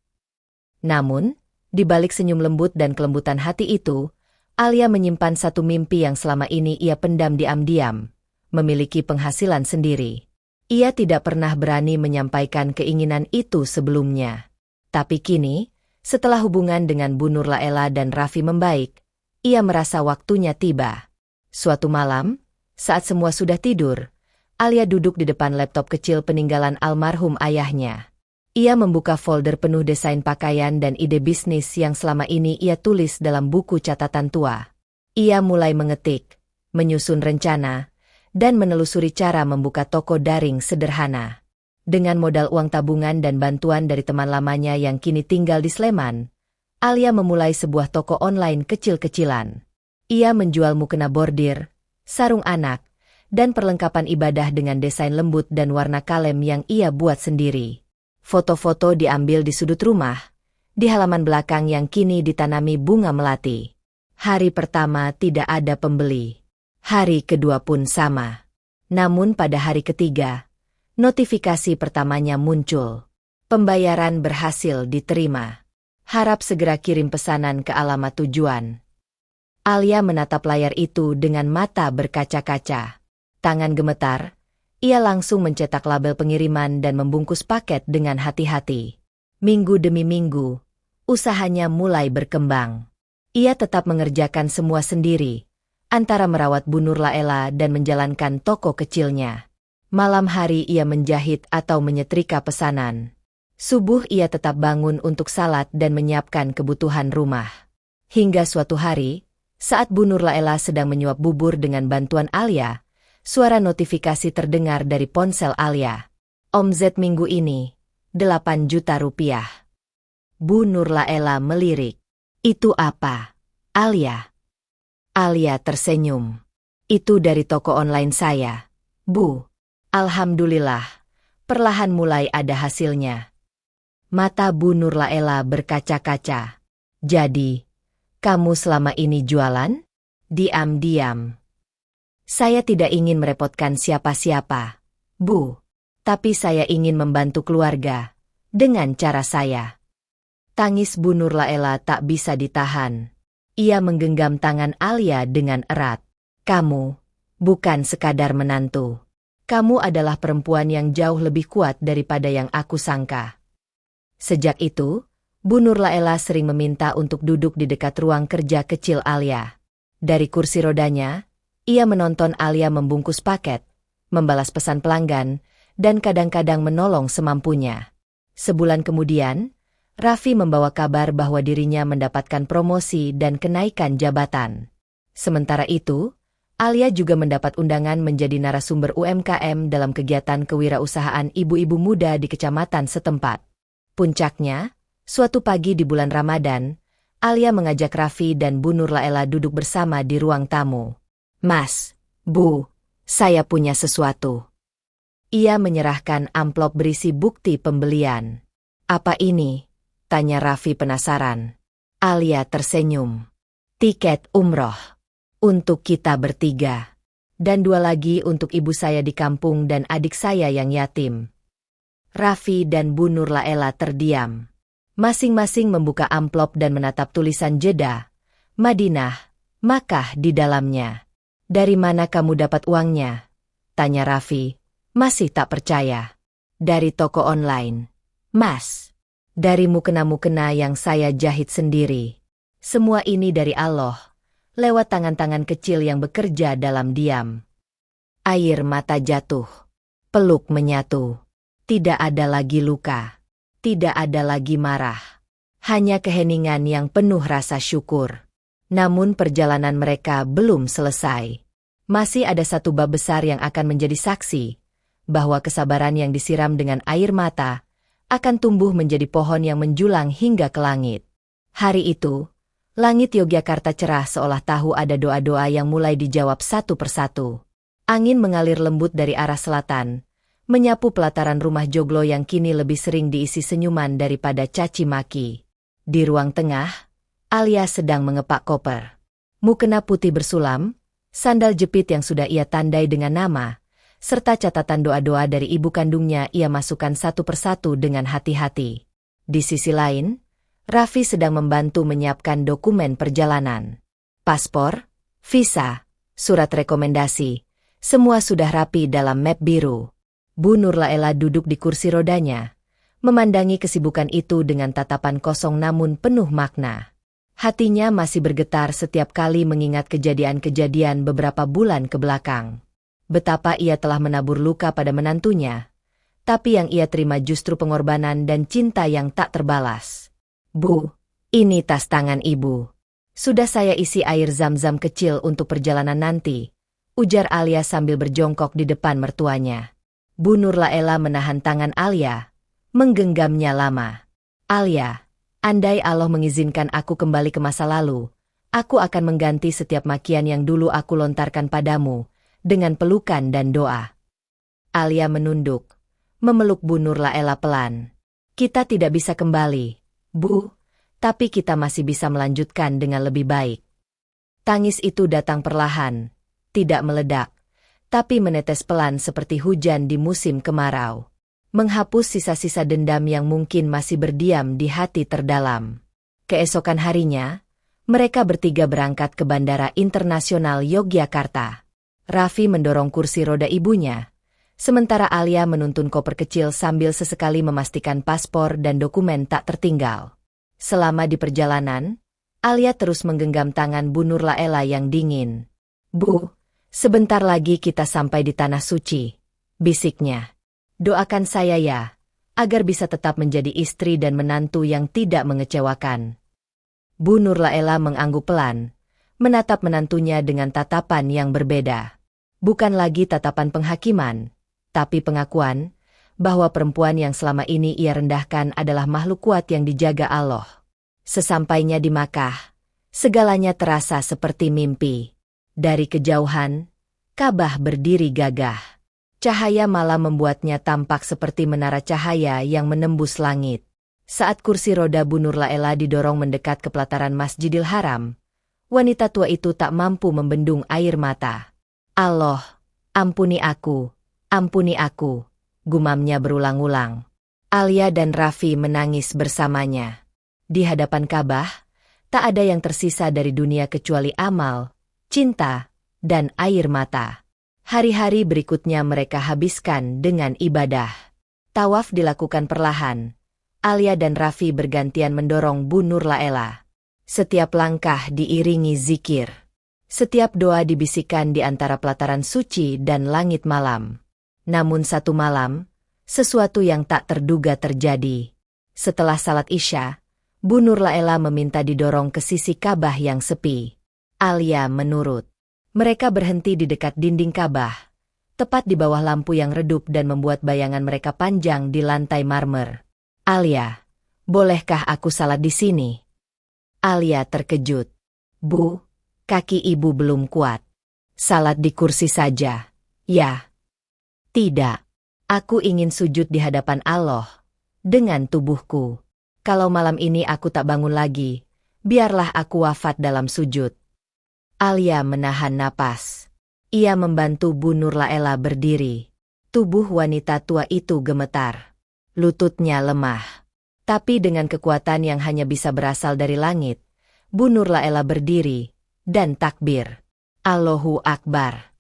Namun, di balik senyum lembut dan kelembutan hati itu, Alia menyimpan satu mimpi yang selama ini ia pendam diam-diam, memiliki penghasilan sendiri. Ia tidak pernah berani menyampaikan keinginan itu sebelumnya. Tapi kini, setelah hubungan dengan Bu Nur Laela dan Raffi membaik, ia merasa waktunya tiba. Suatu malam, saat semua sudah tidur, Alia duduk di depan laptop kecil peninggalan almarhum ayahnya. Ia membuka folder penuh desain pakaian dan ide bisnis yang selama ini ia tulis dalam buku catatan tua. Ia mulai mengetik, menyusun rencana, dan menelusuri cara membuka toko daring sederhana. Dengan modal uang tabungan dan bantuan dari teman lamanya yang kini tinggal di Sleman, Alia memulai sebuah toko online kecil-kecilan. Ia menjual mukena bordir, sarung anak, dan perlengkapan ibadah dengan desain lembut dan warna kalem yang ia buat sendiri. Foto-foto diambil di sudut rumah, di halaman belakang yang kini ditanami bunga melati. Hari pertama tidak ada pembeli. Hari kedua pun sama. Namun pada hari ketiga, notifikasi pertamanya muncul. Pembayaran berhasil diterima. Harap segera kirim pesanan ke alamat tujuan. Alia menatap layar itu dengan mata berkaca-kaca. Tangan gemetar, ia langsung mencetak label pengiriman dan membungkus paket dengan hati-hati. Minggu demi minggu, usahanya mulai berkembang. Ia tetap mengerjakan semua sendiri, antara merawat Bu Nur Laela dan menjalankan toko kecilnya. Malam hari ia menjahit atau menyetrika pesanan. Subuh ia tetap bangun untuk salat dan menyiapkan kebutuhan rumah. Hingga suatu hari, saat Bu Nur Laela sedang menyuap bubur dengan bantuan Alia, suara notifikasi terdengar dari ponsel Alia. Omzet minggu ini, 8 juta rupiah. Bu Nur Laela melirik. Itu apa, Alia? Alia tersenyum. Itu dari toko online saya, Bu. Alhamdulillah, perlahan mulai ada hasilnya. Mata Bu Nur Laela berkaca-kaca. Jadi, kamu selama ini jualan? Diam-diam. Saya tidak ingin merepotkan siapa-siapa, Bu. Tapi saya ingin membantu keluarga, dengan cara saya. Tangis Bu Nur Laela tak bisa ditahan. Ia menggenggam tangan Alia dengan erat. Kamu, bukan sekadar menantu. Kamu adalah perempuan yang jauh lebih kuat daripada yang aku sangka. Sejak itu, Bu Nur Laela sering meminta untuk duduk di dekat ruang kerja kecil Alia. Dari kursi rodanya, ia menonton Alia membungkus paket, membalas pesan pelanggan, dan kadang-kadang menolong semampunya. Sebulan kemudian, Raffi membawa kabar bahwa dirinya mendapatkan promosi dan kenaikan jabatan. Sementara itu, Alia juga mendapat undangan menjadi narasumber UMKM dalam kegiatan kewirausahaan ibu-ibu muda di kecamatan setempat. Puncaknya, suatu pagi di bulan Ramadan, Alia mengajak Raffi dan Bu Nur Laela duduk bersama di ruang tamu. Mas, Bu, saya punya sesuatu. Ia menyerahkan amplop berisi bukti pembelian. Apa ini? Tanya Raffi penasaran. Alia tersenyum. Tiket umroh. Untuk kita bertiga. Dan 2 lagi untuk ibu saya di kampung dan adik saya yang yatim. Raffi dan Bu Nur Laela terdiam. Masing-masing membuka amplop dan menatap tulisan Jeddah, Madinah, Makkah di dalamnya. Dari mana kamu dapat uangnya? Tanya Raffi, masih tak percaya. Dari toko online. Mas, dari mukena-mukena yang saya jahit sendiri. Semua ini dari Allah, lewat tangan-tangan kecil yang bekerja dalam diam. Air mata jatuh. Peluk menyatu. Tidak ada lagi luka. Tidak ada lagi marah. Hanya keheningan yang penuh rasa syukur. Namun perjalanan mereka belum selesai. Masih ada satu bab besar yang akan menjadi saksi, bahwa kesabaran yang disiram dengan air mata akan tumbuh menjadi pohon yang menjulang hingga ke langit. Hari itu, langit Yogyakarta cerah seolah tahu ada doa-doa yang mulai dijawab satu persatu. Angin mengalir lembut dari arah selatan, menyapu pelataran rumah joglo yang kini lebih sering diisi senyuman daripada caci maki. Di ruang tengah, Alia sedang mengepak koper. Mukena putih bersulam, sandal jepit yang sudah ia tandai dengan nama, serta catatan doa-doa dari ibu kandungnya ia masukkan satu persatu dengan hati-hati. Di sisi lain, Raffi sedang membantu menyiapkan dokumen perjalanan. Paspor, visa, surat rekomendasi, semua sudah rapi dalam map biru. Bu Nur Laela duduk di kursi rodanya, memandangi kesibukan itu dengan tatapan kosong namun penuh makna. Hatinya masih bergetar setiap kali mengingat kejadian-kejadian beberapa bulan ke belakang. Betapa ia telah menabur luka pada menantunya, tapi yang ia terima justru pengorbanan dan cinta yang tak terbalas. Bu, ini tas tangan ibu. Sudah saya isi air zam-zam kecil untuk perjalanan nanti, ujar Alia sambil berjongkok di depan mertuanya. Bu Nur Laela menahan tangan Alia, menggenggamnya lama. Alia, andai Allah mengizinkan aku kembali ke masa lalu, aku akan mengganti setiap makian yang dulu aku lontarkan padamu, dengan pelukan dan doa. Alia menunduk, memeluk Bu Nur Laela pelan. Kita tidak bisa kembali, Bu, tapi kita masih bisa melanjutkan dengan lebih baik. Tangis itu datang perlahan, tidak meledak, tapi menetes pelan seperti hujan di musim kemarau. Menghapus sisa-sisa dendam yang mungkin masih berdiam di hati terdalam. Keesokan harinya, Mereka bertiga berangkat ke Bandara Internasional Yogyakarta. Raffi mendorong kursi roda ibunya, sementara Alia menuntun koper kecil sambil sesekali memastikan paspor dan dokumen tak tertinggal. Selama di perjalanan, Alia terus menggenggam tangan Bu Nur Laela yang dingin. "Bu, sebentar lagi kita sampai di Tanah Suci," bisiknya. "Doakan saya ya, agar bisa tetap menjadi istri dan menantu yang tidak mengecewakan." Bu Nur Laela mengangguk pelan, menatap menantunya dengan tatapan yang berbeda. Bukan lagi tatapan penghakiman, tapi pengakuan bahwa perempuan yang selama ini ia rendahkan adalah makhluk kuat yang dijaga Allah. Sesampainya di Makkah, segalanya terasa seperti mimpi. Dari kejauhan, Ka'bah berdiri gagah. Cahaya malam membuatnya tampak seperti menara cahaya yang menembus langit. Saat kursi roda Bu Nur Laela didorong mendekat ke pelataran Masjidil Haram, wanita tua itu tak mampu membendung air mata. "Allah, ampuni aku, gumamnya berulang-ulang. Alia dan Raffi menangis bersamanya. Di hadapan Ka'bah, tak ada yang tersisa dari dunia kecuali amal, cinta, dan air mata. Hari-hari berikutnya mereka habiskan dengan ibadah. Tawaf dilakukan perlahan. Alia dan Raffi bergantian mendorong Bu Nur Laela. Setiap langkah diiringi zikir. Setiap doa dibisikkan di antara pelataran suci dan langit malam. Namun satu malam, sesuatu yang tak terduga terjadi. Setelah salat Isya, Bu Nur Laela meminta didorong ke sisi Ka'bah yang sepi. Alia menurut. Mereka berhenti di dekat dinding Ka'bah, tepat di bawah lampu yang redup dan membuat bayangan mereka panjang di lantai marmer. "Alia, bolehkah aku salat di sini?" Alia terkejut. "Bu, kaki ibu belum kuat. Salat di kursi saja." "Ya." "Tidak. Aku ingin sujud di hadapan Allah dengan tubuhku. Kalau malam ini aku tak bangun lagi, biarlah aku wafat dalam sujud." Alia menahan napas. Ia membantu Bu Nur Laela berdiri. Tubuh wanita tua itu gemetar. Lututnya lemah. Tapi dengan kekuatan yang hanya bisa berasal dari langit, Bu Nur Laela berdiri dan takbir. Allahu Akbar.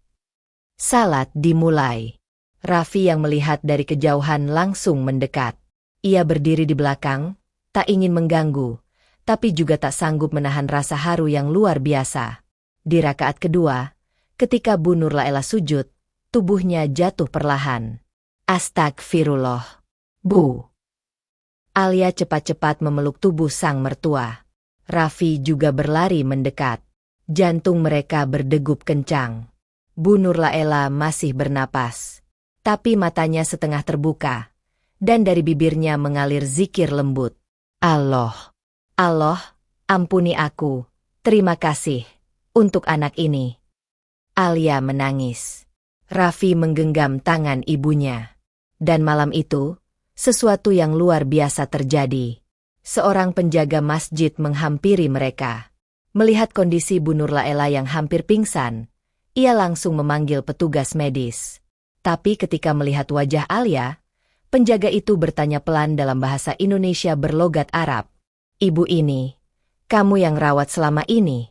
Salat dimulai. Raffi yang melihat dari kejauhan langsung mendekat. Ia berdiri di belakang, tak ingin mengganggu, tapi juga tak sanggup menahan rasa haru yang luar biasa. Di rakaat kedua, ketika Bu Nur Laela sujud, tubuhnya jatuh perlahan. "Astagfirullah. Bu." Alia cepat-cepat memeluk tubuh sang mertua. Raffi juga berlari mendekat. Jantung mereka berdegup kencang. Bu Nur Laela masih bernapas, tapi matanya setengah terbuka, dan dari bibirnya mengalir zikir lembut. Allah, ampuni aku, terima kasih untuk anak ini." Alia menangis. Raffi menggenggam tangan ibunya. Dan malam itu, sesuatu yang luar biasa terjadi. Seorang penjaga masjid menghampiri mereka. Melihat kondisi Bu Nur Laela yang hampir pingsan, ia langsung memanggil petugas medis. Tapi ketika melihat wajah Alia, penjaga itu bertanya pelan dalam bahasa Indonesia berlogat Arab. "Ibu ini, kamu yang rawat selama ini?"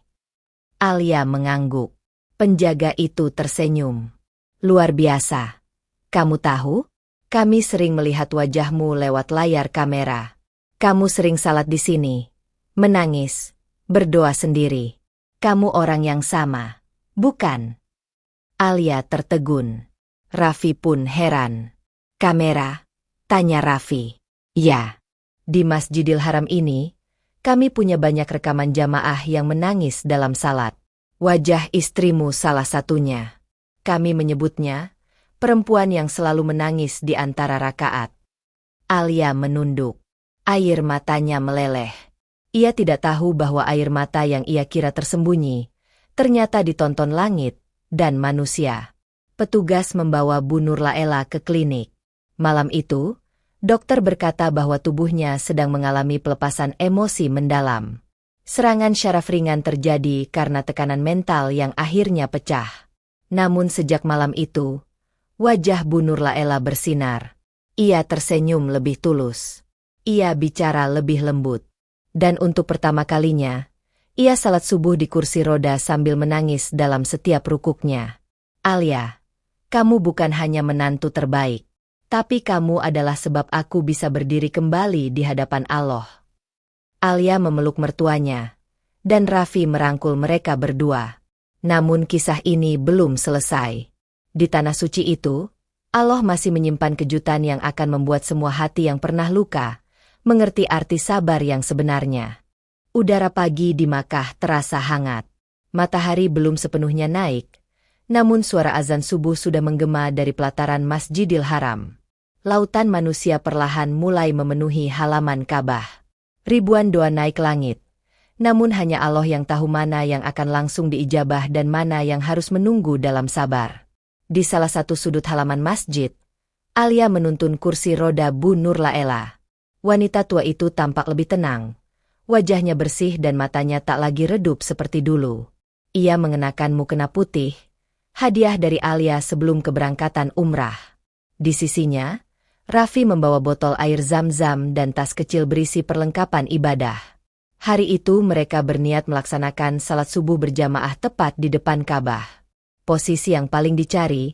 Alia mengangguk. Penjaga itu tersenyum. "Luar biasa. Kamu tahu? Kami sering melihat wajahmu lewat layar kamera. Kamu sering salat di sini, menangis, berdoa sendiri. Kamu orang yang sama, bukan?" Alia tertegun. Raffi pun heran. "Kamera?" tanya Raffi. "Ya. Di Masjidil Haram ini, kami punya banyak rekaman jamaah yang menangis dalam salat. Wajah istrimu salah satunya. Kami menyebutnya perempuan yang selalu menangis di antara rakaat." Alia menunduk. Air matanya meleleh. Ia tidak tahu bahwa air mata yang ia kira tersembunyi, ternyata ditonton langit dan manusia. Petugas membawa Bu Nur Laela ke klinik. Malam itu, dokter berkata bahwa tubuhnya sedang mengalami pelepasan emosi mendalam. Serangan syaraf ringan terjadi karena tekanan mental yang akhirnya pecah. Namun sejak malam itu, wajah Bu Nur Laela bersinar. Ia tersenyum lebih tulus. Ia bicara lebih lembut. Dan untuk pertama kalinya, Ia salat subuh di kursi roda sambil menangis dalam setiap rukuknya. Alia, kamu bukan hanya menantu terbaik, tapi kamu adalah sebab aku bisa berdiri kembali di hadapan Allah. Alia memeluk mertuanya, dan Raffi merangkul mereka berdua. Namun kisah ini belum selesai. Di tanah suci itu, Allah masih menyimpan kejutan yang akan membuat semua hati yang pernah luka mengerti arti sabar yang sebenarnya. Udara pagi di Makkah terasa hangat. Matahari belum sepenuhnya naik, namun suara azan subuh sudah menggema dari pelataran Masjidil Haram. Lautan manusia perlahan mulai memenuhi halaman Ka'bah. Ribuan doa naik langit, namun hanya Allah yang tahu mana yang akan langsung diijabah dan mana yang harus menunggu dalam sabar. Di salah satu sudut halaman masjid, Alia menuntun kursi roda Bu Nur Laela. Wanita tua itu tampak lebih tenang. Wajahnya bersih dan matanya tak lagi redup seperti dulu. Ia mengenakan mukena putih, hadiah dari Alia sebelum keberangkatan umrah. Di sisinya, Raffi membawa botol air zam-zam dan tas kecil berisi perlengkapan ibadah. Hari itu mereka berniat melaksanakan salat subuh berjamaah tepat di depan Ka'bah. Posisi yang paling dicari,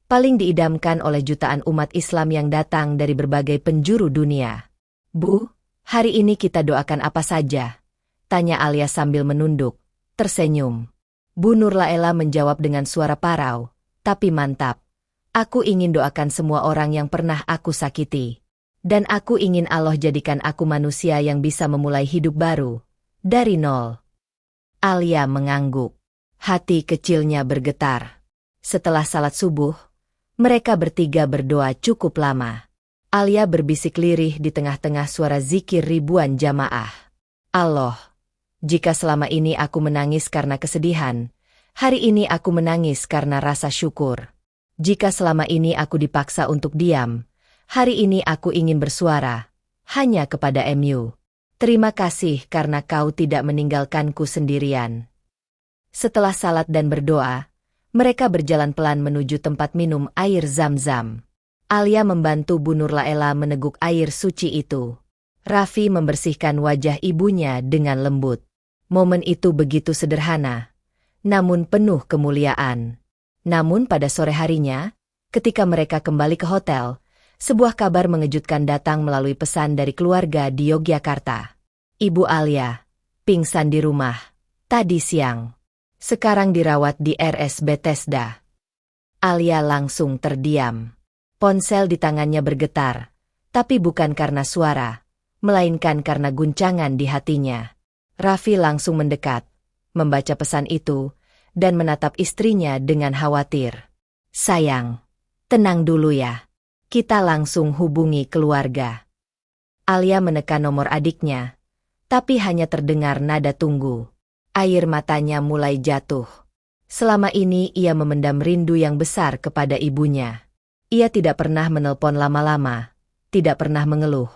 paling diidamkan oleh jutaan umat Islam yang datang dari berbagai penjuru dunia. Bu, hari ini kita doakan apa saja? Tanya Alia sambil menunduk, tersenyum. Bu Nur Laela menjawab dengan suara parau, tapi mantap. Aku ingin doakan semua orang yang pernah aku sakiti. Dan aku ingin Allah jadikan aku manusia yang bisa memulai hidup baru. Dari nol. Alia mengangguk. Hati kecilnya bergetar. Setelah salat subuh, mereka bertiga berdoa cukup lama. Alia berbisik lirih di tengah-tengah suara zikir ribuan jamaah. Allah, jika selama ini aku menangis karena kesedihan, hari ini aku menangis karena rasa syukur. Jika selama ini aku dipaksa untuk diam, hari ini aku ingin bersuara, hanya kepada MU. Terima kasih karena kau tidak meninggalkanku sendirian. Setelah salat dan berdoa, mereka berjalan pelan menuju tempat minum air zam-zam. Alia membantu Bu Nur Laela meneguk air suci itu. Raffi membersihkan wajah ibunya dengan lembut. Momen itu begitu sederhana, namun penuh kemuliaan. Namun pada sore harinya, ketika mereka kembali ke hotel, sebuah kabar mengejutkan datang melalui pesan dari keluarga di Yogyakarta. Ibu Alia pingsan di rumah tadi siang. Sekarang dirawat di RS Bethesda. Alia langsung terdiam. Ponsel di tangannya bergetar, tapi bukan karena suara, melainkan karena guncangan di hatinya. Raffi langsung mendekat, membaca pesan itu, dan menatap istrinya dengan khawatir. Sayang, tenang dulu ya. Kita langsung hubungi keluarga. Alia menekan nomor adiknya, tapi hanya terdengar nada tunggu. Air matanya mulai jatuh. Selama ini ia memendam rindu yang besar kepada ibunya. Ia tidak pernah menelpon lama-lama, tidak pernah mengeluh,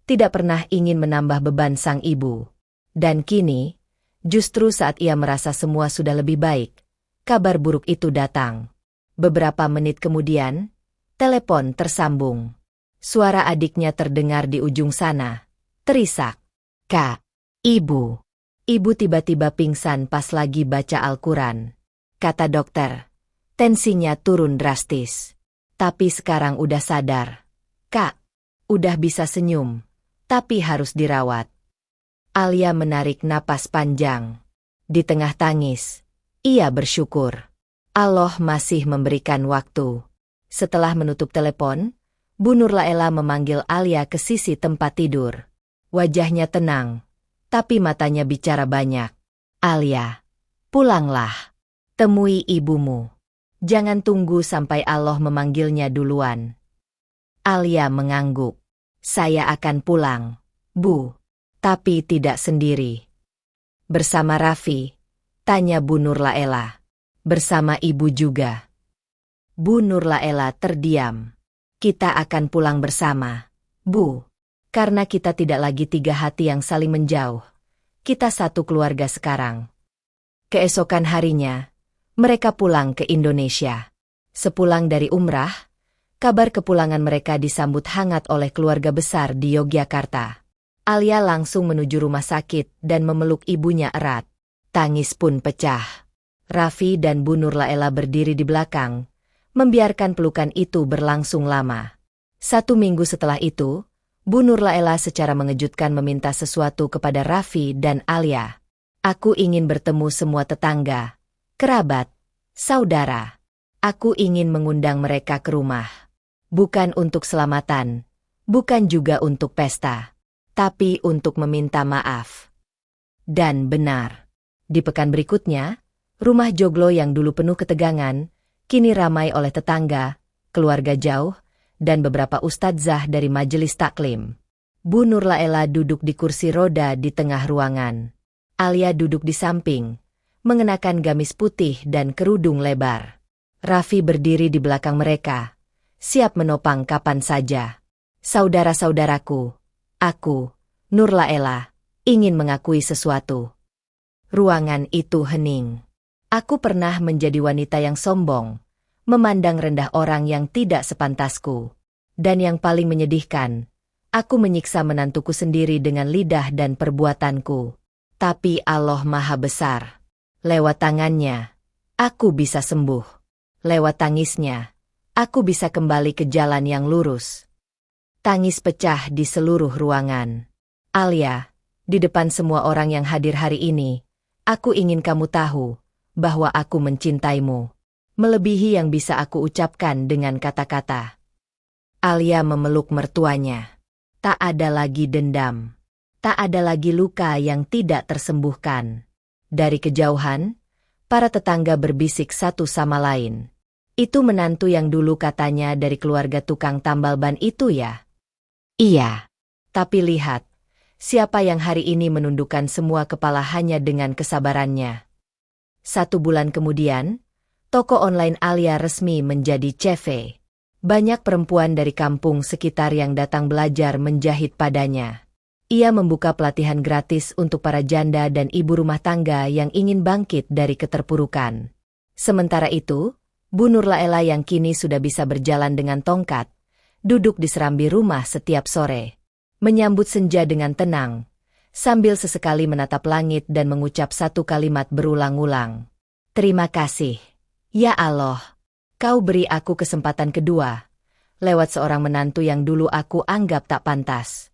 tidak pernah ingin menambah beban sang ibu. Dan kini, justru saat ia merasa semua sudah lebih baik, kabar buruk itu datang. Beberapa menit kemudian, telepon tersambung. Suara adiknya terdengar di ujung sana. Terisak. Kak, Ibu. Ibu tiba-tiba pingsan pas lagi baca Al-Quran. Kata dokter, tensinya turun drastis. Tapi sekarang udah sadar. Kak, udah bisa senyum, tapi harus dirawat. Alia menarik napas panjang. Di tengah tangis, ia bersyukur. Allah masih memberikan waktu. Setelah menutup telepon, Bu Nur Laela memanggil Alia ke sisi tempat tidur. Wajahnya tenang, tapi matanya bicara banyak. Alia, pulanglah. Temui ibumu. Jangan tunggu sampai Allah memanggilnya duluan. Alia mengangguk. Saya akan pulang, Bu. Tapi tidak sendiri. Bersama Raffi? Tanya Bu Nur Laela. Bersama ibu juga. Bu Nur Laela terdiam. Kita akan pulang bersama, Bu. Karena kita tidak lagi tiga hati yang saling menjauh. Kita satu keluarga sekarang. Keesokan harinya, mereka pulang ke Indonesia. Sepulang dari umrah, kabar kepulangan mereka disambut hangat oleh keluarga besar di Yogyakarta. Alia langsung menuju rumah sakit dan memeluk ibunya erat. Tangis pun pecah. Raffi dan Bu Nurlaela berdiri di belakang, membiarkan pelukan itu berlangsung lama. 1 minggu setelah itu, Bu Nurlaela secara mengejutkan meminta sesuatu kepada Raffi dan Alia. Aku ingin bertemu semua tetangga, kerabat, saudara. Aku ingin mengundang mereka ke rumah. Bukan untuk selamatan, bukan juga untuk pesta, tapi untuk meminta maaf. Dan benar. Di pekan berikutnya, rumah joglo yang dulu penuh ketegangan, kini ramai oleh tetangga, keluarga jauh, dan beberapa ustadzah dari majelis taklim. Bu Nurlaela duduk di kursi roda di tengah ruangan. Alia duduk di samping, mengenakan gamis putih dan kerudung lebar. Raffi berdiri di belakang mereka, siap menopang kapan saja. Saudara-saudaraku, aku, Nurlaela, ingin mengakui sesuatu. Ruangan itu hening. Aku pernah menjadi wanita yang sombong, memandang rendah orang yang tidak sepantasku. Dan yang paling menyedihkan, aku menyiksa menantuku sendiri dengan lidah dan perbuatanku. Tapi Allah Maha Besar. Lewat tangannya, aku bisa sembuh. Lewat tangisnya, aku bisa kembali ke jalan yang lurus. Tangis pecah di seluruh ruangan. Alia, di depan semua orang yang hadir hari ini, aku ingin kamu tahu bahwa aku mencintaimu, melebihi yang bisa aku ucapkan dengan kata-kata. Alia memeluk mertuanya. Tak ada lagi dendam. Tak ada lagi luka yang tidak tersembuhkan. Dari kejauhan, para tetangga berbisik satu sama lain. Itu menantu yang dulu katanya dari keluarga tukang tambal ban itu ya? Iya. Tapi lihat, siapa yang hari ini menundukkan semua kepala hanya dengan kesabarannya. 1 bulan kemudian, toko online Alia resmi menjadi CV. Banyak perempuan dari kampung sekitar yang datang belajar menjahit padanya. Ia membuka pelatihan gratis untuk para janda dan ibu rumah tangga yang ingin bangkit dari keterpurukan. Sementara itu, Bu Nurlaela yang kini sudah bisa berjalan dengan tongkat, duduk di serambi rumah setiap sore, menyambut senja dengan tenang, sambil sesekali menatap langit dan mengucap satu kalimat berulang-ulang. Terima kasih, ya Allah, kau beri aku kesempatan kedua, lewat seorang menantu yang dulu aku anggap tak pantas.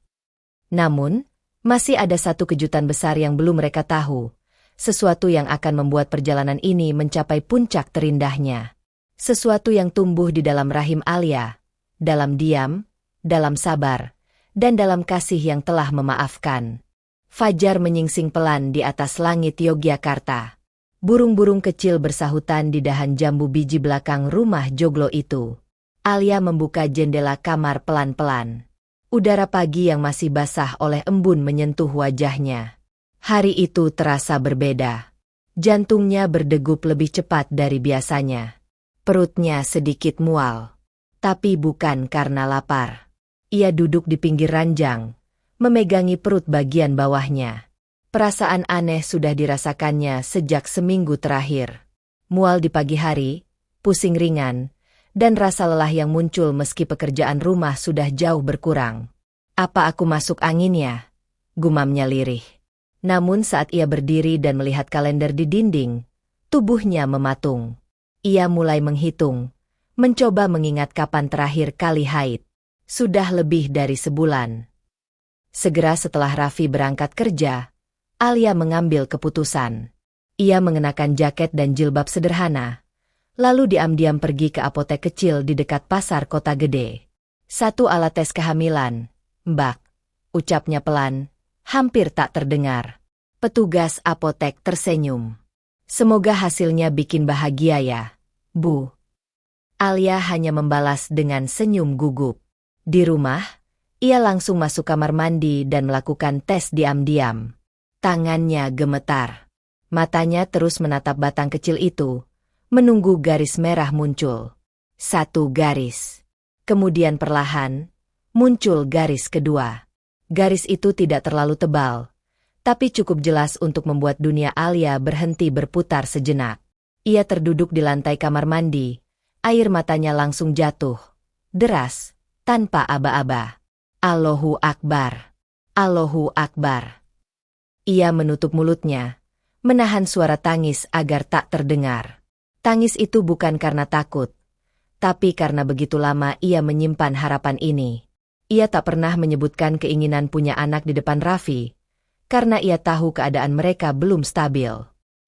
Namun, masih ada satu kejutan besar yang belum mereka tahu, sesuatu yang akan membuat perjalanan ini mencapai puncak terindahnya. Sesuatu yang tumbuh di dalam rahim Alia, dalam diam, dalam sabar, dan dalam kasih yang telah memaafkan. Fajar menyingsing pelan di atas langit Yogyakarta. Burung-burung kecil bersahutan di dahan jambu biji belakang rumah joglo itu. Alia membuka jendela kamar pelan-pelan. Udara pagi yang masih basah oleh embun menyentuh wajahnya. Hari itu terasa berbeda. Jantungnya berdegup lebih cepat dari biasanya. Perutnya sedikit mual. Tapi bukan karena lapar. Ia duduk di pinggir ranjang, memegangi perut bagian bawahnya. Perasaan aneh sudah dirasakannya sejak seminggu terakhir. Mual di pagi hari, pusing ringan, dan rasa lelah yang muncul meski pekerjaan rumah sudah jauh berkurang. Apa aku masuk angin ya? Gumamnya lirih. Namun saat ia berdiri dan melihat kalender di dinding, tubuhnya mematung. Ia mulai menghitung, mencoba mengingat kapan terakhir kali haid. Sudah lebih dari sebulan. Segera setelah Raffi berangkat kerja, Alia mengambil keputusan. Ia mengenakan jaket dan jilbab sederhana, lalu diam-diam pergi ke apotek kecil di dekat pasar kota gede. 1 alat tes kehamilan, Mbak, ucapnya pelan, hampir tak terdengar. Petugas apotek tersenyum. Semoga hasilnya bikin bahagia ya, Bu. Alia hanya membalas dengan senyum gugup. Di rumah, ia langsung masuk kamar mandi dan melakukan tes diam-diam. Tangannya gemetar. Matanya terus menatap batang kecil itu, menunggu garis merah muncul. 1 garis. Kemudian perlahan, muncul garis kedua. Garis itu tidak terlalu tebal, tapi cukup jelas untuk membuat dunia Alia berhenti berputar sejenak. Ia terduduk di lantai kamar mandi, air matanya langsung jatuh, deras, tanpa aba-aba. Allahu Akbar. Allahu Akbar. Ia menutup mulutnya, menahan suara tangis agar tak terdengar. Tangis itu bukan karena takut, tapi karena begitu lama ia menyimpan harapan ini. Ia tak pernah menyebutkan keinginan punya anak di depan Raffi, karena ia tahu keadaan mereka belum stabil.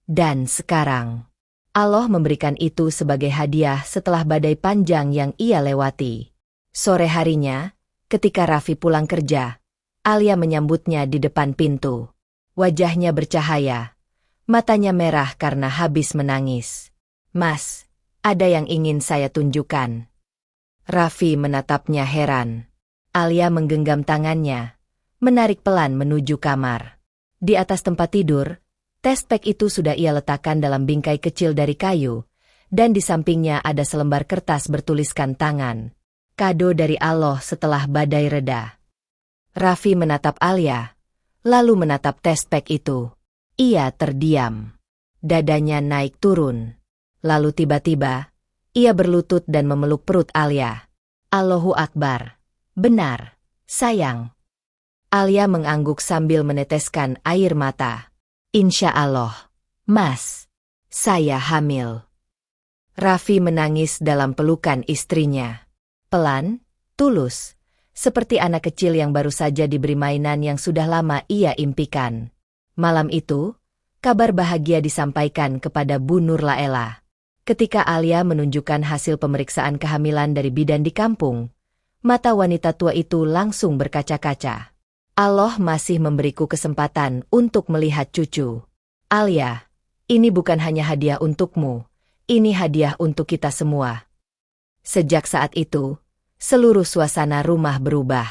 Dan sekarang, Allah memberikan itu sebagai hadiah setelah badai panjang yang ia lewati. Sore harinya, ketika Raffi pulang kerja, Alia menyambutnya di depan pintu. Wajahnya bercahaya, matanya merah karena habis menangis. "Mas, ada yang ingin saya tunjukkan." Raffi menatapnya heran. Alia menggenggam tangannya, menarik pelan menuju kamar. Di atas tempat tidur, tespek itu sudah ia letakkan dalam bingkai kecil dari kayu, dan di sampingnya ada selembar kertas bertuliskan tangan. Kado dari Allah setelah badai reda. Raffi menatap Alia, lalu menatap tespek itu. Ia terdiam. Dadanya naik turun. Lalu tiba-tiba, ia berlutut dan memeluk perut Alia. "Allahu Akbar. Benar, sayang." Alia mengangguk sambil meneteskan air mata. "Insya Allah, Mas. Saya hamil." Raffi menangis dalam pelukan istrinya. Pelan, tulus, seperti anak kecil yang baru saja diberi mainan yang sudah lama ia impikan. Malam itu, kabar bahagia disampaikan kepada Bu Nur Laela. Ketika Alia menunjukkan hasil pemeriksaan kehamilan dari bidan di kampung, mata wanita tua itu langsung berkaca-kaca. "Allah masih memberiku kesempatan untuk melihat cucu. Alia, ini bukan hanya hadiah untukmu, ini hadiah untuk kita semua." Sejak saat itu, seluruh suasana rumah berubah.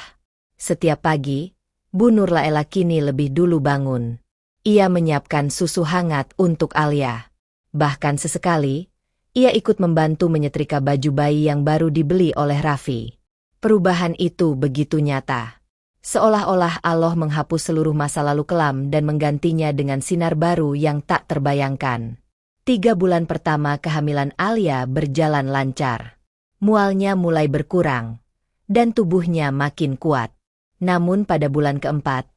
Setiap pagi, Bu Nur Laela kini lebih dulu bangun. Ia menyiapkan susu hangat untuk Alia. Bahkan sesekali, ia ikut membantu menyetrika baju bayi yang baru dibeli oleh Raffi. Perubahan itu begitu nyata. Seolah-olah Allah menghapus seluruh masa lalu kelam dan menggantinya dengan sinar baru yang tak terbayangkan. 3 bulan pertama kehamilan Alia berjalan lancar. Mualnya mulai berkurang, dan tubuhnya makin kuat. Namun pada bulan keempat,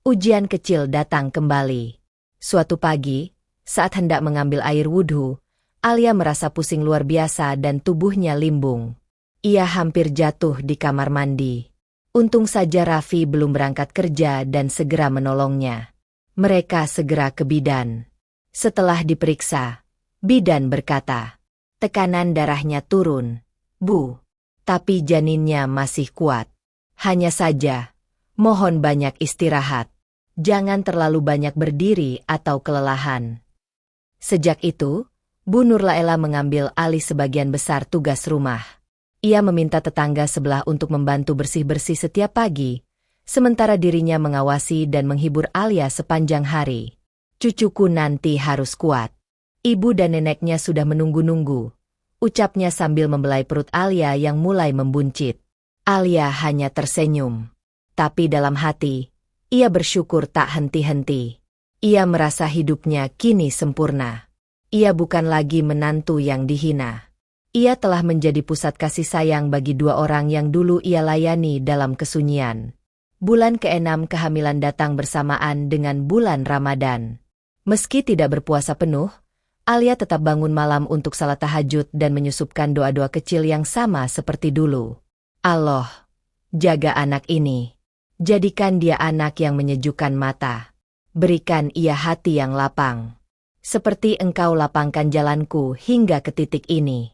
ujian kecil datang kembali. Suatu pagi, saat hendak mengambil air wudhu, Alia merasa pusing luar biasa dan tubuhnya limbung. Ia hampir jatuh di kamar mandi. Untung saja Raffi belum berangkat kerja dan segera menolongnya. Mereka segera ke bidan. Setelah diperiksa, bidan berkata, "Tekanan darahnya turun, Bu. Tapi janinnya masih kuat. Hanya saja, mohon banyak istirahat. Jangan terlalu banyak berdiri atau kelelahan." Sejak itu, Bu Nur Laela mengambil alih sebagian besar tugas rumah. Ia meminta tetangga sebelah untuk membantu bersih-bersih setiap pagi, sementara dirinya mengawasi dan menghibur Alia sepanjang hari. "Cucuku nanti harus kuat. Ibu dan neneknya sudah menunggu-nunggu," ucapnya sambil membelai perut Alia yang mulai membuncit. Alia hanya tersenyum. Tapi dalam hati, ia bersyukur tak henti-henti. Ia merasa hidupnya kini sempurna. Ia bukan lagi menantu yang dihina. Ia telah menjadi pusat kasih sayang bagi 2 orang yang dulu ia layani dalam kesunyian. Bulan ke-6 kehamilan datang bersamaan dengan bulan Ramadan. Meski tidak berpuasa penuh, Alia tetap bangun malam untuk salat tahajud dan menyusupkan doa-doa kecil yang sama seperti dulu. "Allah, jaga anak ini. Jadikan dia anak yang menyejukkan mata. Berikan ia hati yang lapang. Seperti Engkau lapangkan jalanku hingga ke titik ini."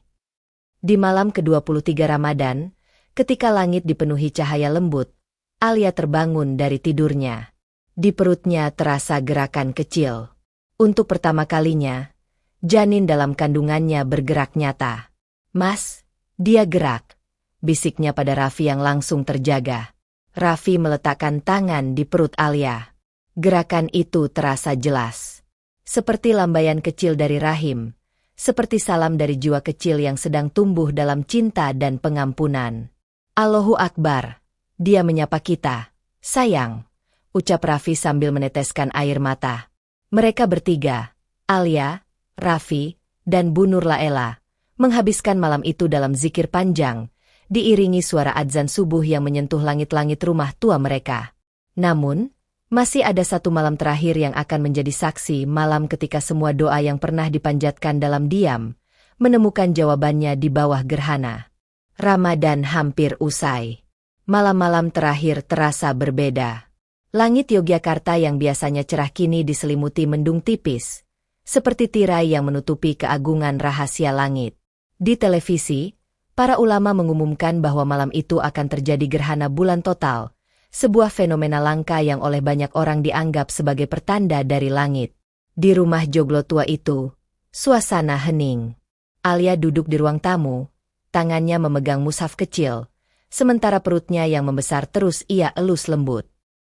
Di malam ke-23 Ramadan, ketika langit dipenuhi cahaya lembut, Alia terbangun dari tidurnya. Di perutnya terasa gerakan kecil. Untuk pertama kalinya, janin dalam kandungannya bergerak nyata. "Mas, dia gerak," bisiknya pada Raffi yang langsung terjaga. Raffi meletakkan tangan di perut Alia. Gerakan itu terasa jelas. Seperti lambaian kecil dari rahim, seperti salam dari jiwa kecil yang sedang tumbuh dalam cinta dan pengampunan. "Allahu Akbar, dia menyapa kita, sayang," ucap Raffi sambil meneteskan air mata. Mereka bertiga, Alia, Raffi, dan Bu Nur Laela, menghabiskan malam itu dalam zikir panjang, diiringi suara adzan subuh yang menyentuh langit-langit rumah tua mereka. Namun, Masih ada satu malam terakhir yang akan menjadi saksi, malam ketika semua doa yang pernah dipanjatkan dalam diam, menemukan jawabannya di bawah gerhana. Ramadan hampir usai. Malam-malam terakhir terasa berbeda. Langit Yogyakarta yang biasanya cerah kini diselimuti mendung tipis, seperti tirai yang menutupi keagungan rahasia langit. Di televisi, para ulama mengumumkan bahwa malam itu akan terjadi gerhana bulan total, sebuah fenomena langka yang oleh banyak orang dianggap sebagai pertanda dari langit. Di rumah joglo tua itu, suasana hening. Alia duduk di ruang tamu, tangannya memegang mushaf kecil, sementara perutnya yang membesar terus ia elus lembut.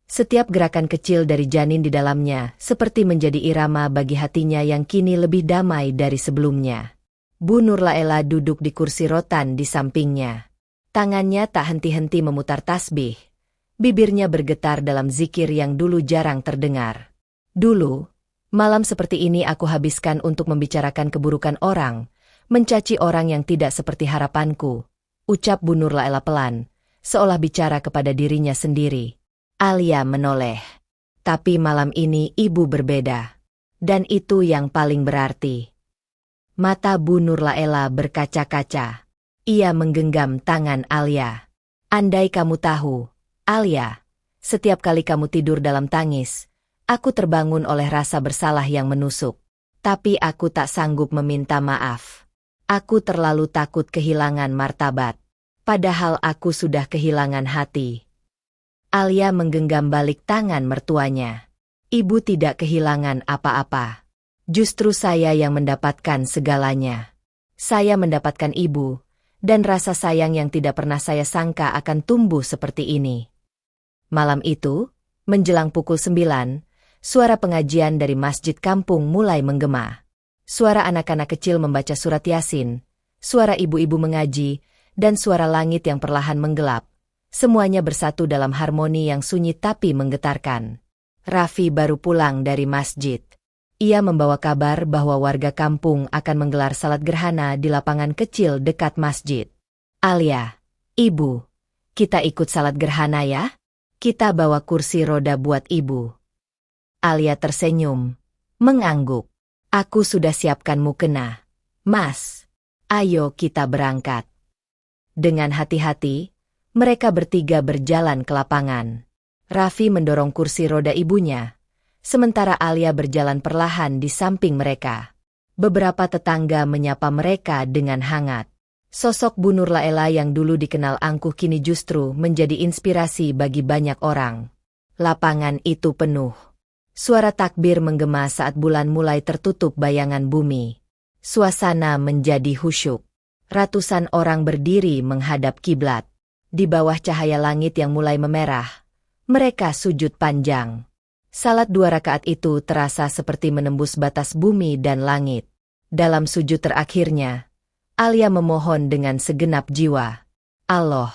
Setiap gerakan kecil dari janin di dalamnya seperti menjadi irama bagi hatinya yang kini lebih damai dari sebelumnya. Bu Nur Laela duduk di kursi rotan di sampingnya. Tangannya tak henti-henti memutar tasbih. Bibirnya bergetar dalam zikir yang dulu jarang terdengar. Dulu, malam seperti ini aku habiskan untuk membicarakan keburukan orang, mencaci orang yang tidak seperti harapanku, ucap Bu Nur Laela pelan, seolah bicara kepada dirinya sendiri. Alia menoleh. Tapi malam ini ibu berbeda. Dan itu yang paling berarti. Mata Bu Nur Laela berkaca-kaca. Ia menggenggam tangan Alia. Andai kamu tahu, Alia, setiap kali kamu tidur dalam tangis, aku terbangun oleh rasa bersalah yang menusuk. Tapi aku tak sanggup meminta maaf. Aku terlalu takut kehilangan martabat. Padahal aku sudah kehilangan hati. Alia menggenggam balik tangan mertuanya. Ibu tidak kehilangan apa-apa. Justru saya yang mendapatkan segalanya. Saya mendapatkan ibu, dan rasa sayang yang tidak pernah saya sangka akan tumbuh seperti ini. Malam itu, menjelang pukul 9, suara pengajian dari masjid kampung mulai menggema. Suara anak-anak kecil membaca surat Yasin, suara ibu-ibu mengaji, dan suara langit yang perlahan menggelap. Semuanya bersatu dalam harmoni yang sunyi tapi menggetarkan. Raffi baru pulang dari masjid. Ia membawa kabar bahwa warga kampung akan menggelar salat gerhana di lapangan kecil dekat masjid. Alia, ibu, kita ikut salat gerhana ya? Kita bawa kursi roda buat ibu. Alia tersenyum, mengangguk. Aku sudah siapkan mukena. Mas, ayo kita berangkat. Dengan hati-hati, mereka bertiga berjalan ke lapangan. Raffi mendorong kursi roda ibunya, sementara Alia berjalan perlahan di samping mereka. Beberapa tetangga menyapa mereka dengan hangat. Sosok Bu Nur Laela yang dulu dikenal angkuh kini justru menjadi inspirasi bagi banyak orang. Lapangan itu penuh. Suara takbir menggema saat bulan mulai tertutup bayangan bumi. Suasana menjadi khusyuk. Ratusan orang berdiri menghadap kiblat. Di bawah cahaya langit yang mulai memerah, mereka sujud panjang. Salat 2 rakaat itu terasa seperti menembus batas bumi dan langit. Dalam sujud terakhirnya, Alia memohon dengan segenap jiwa. Allah,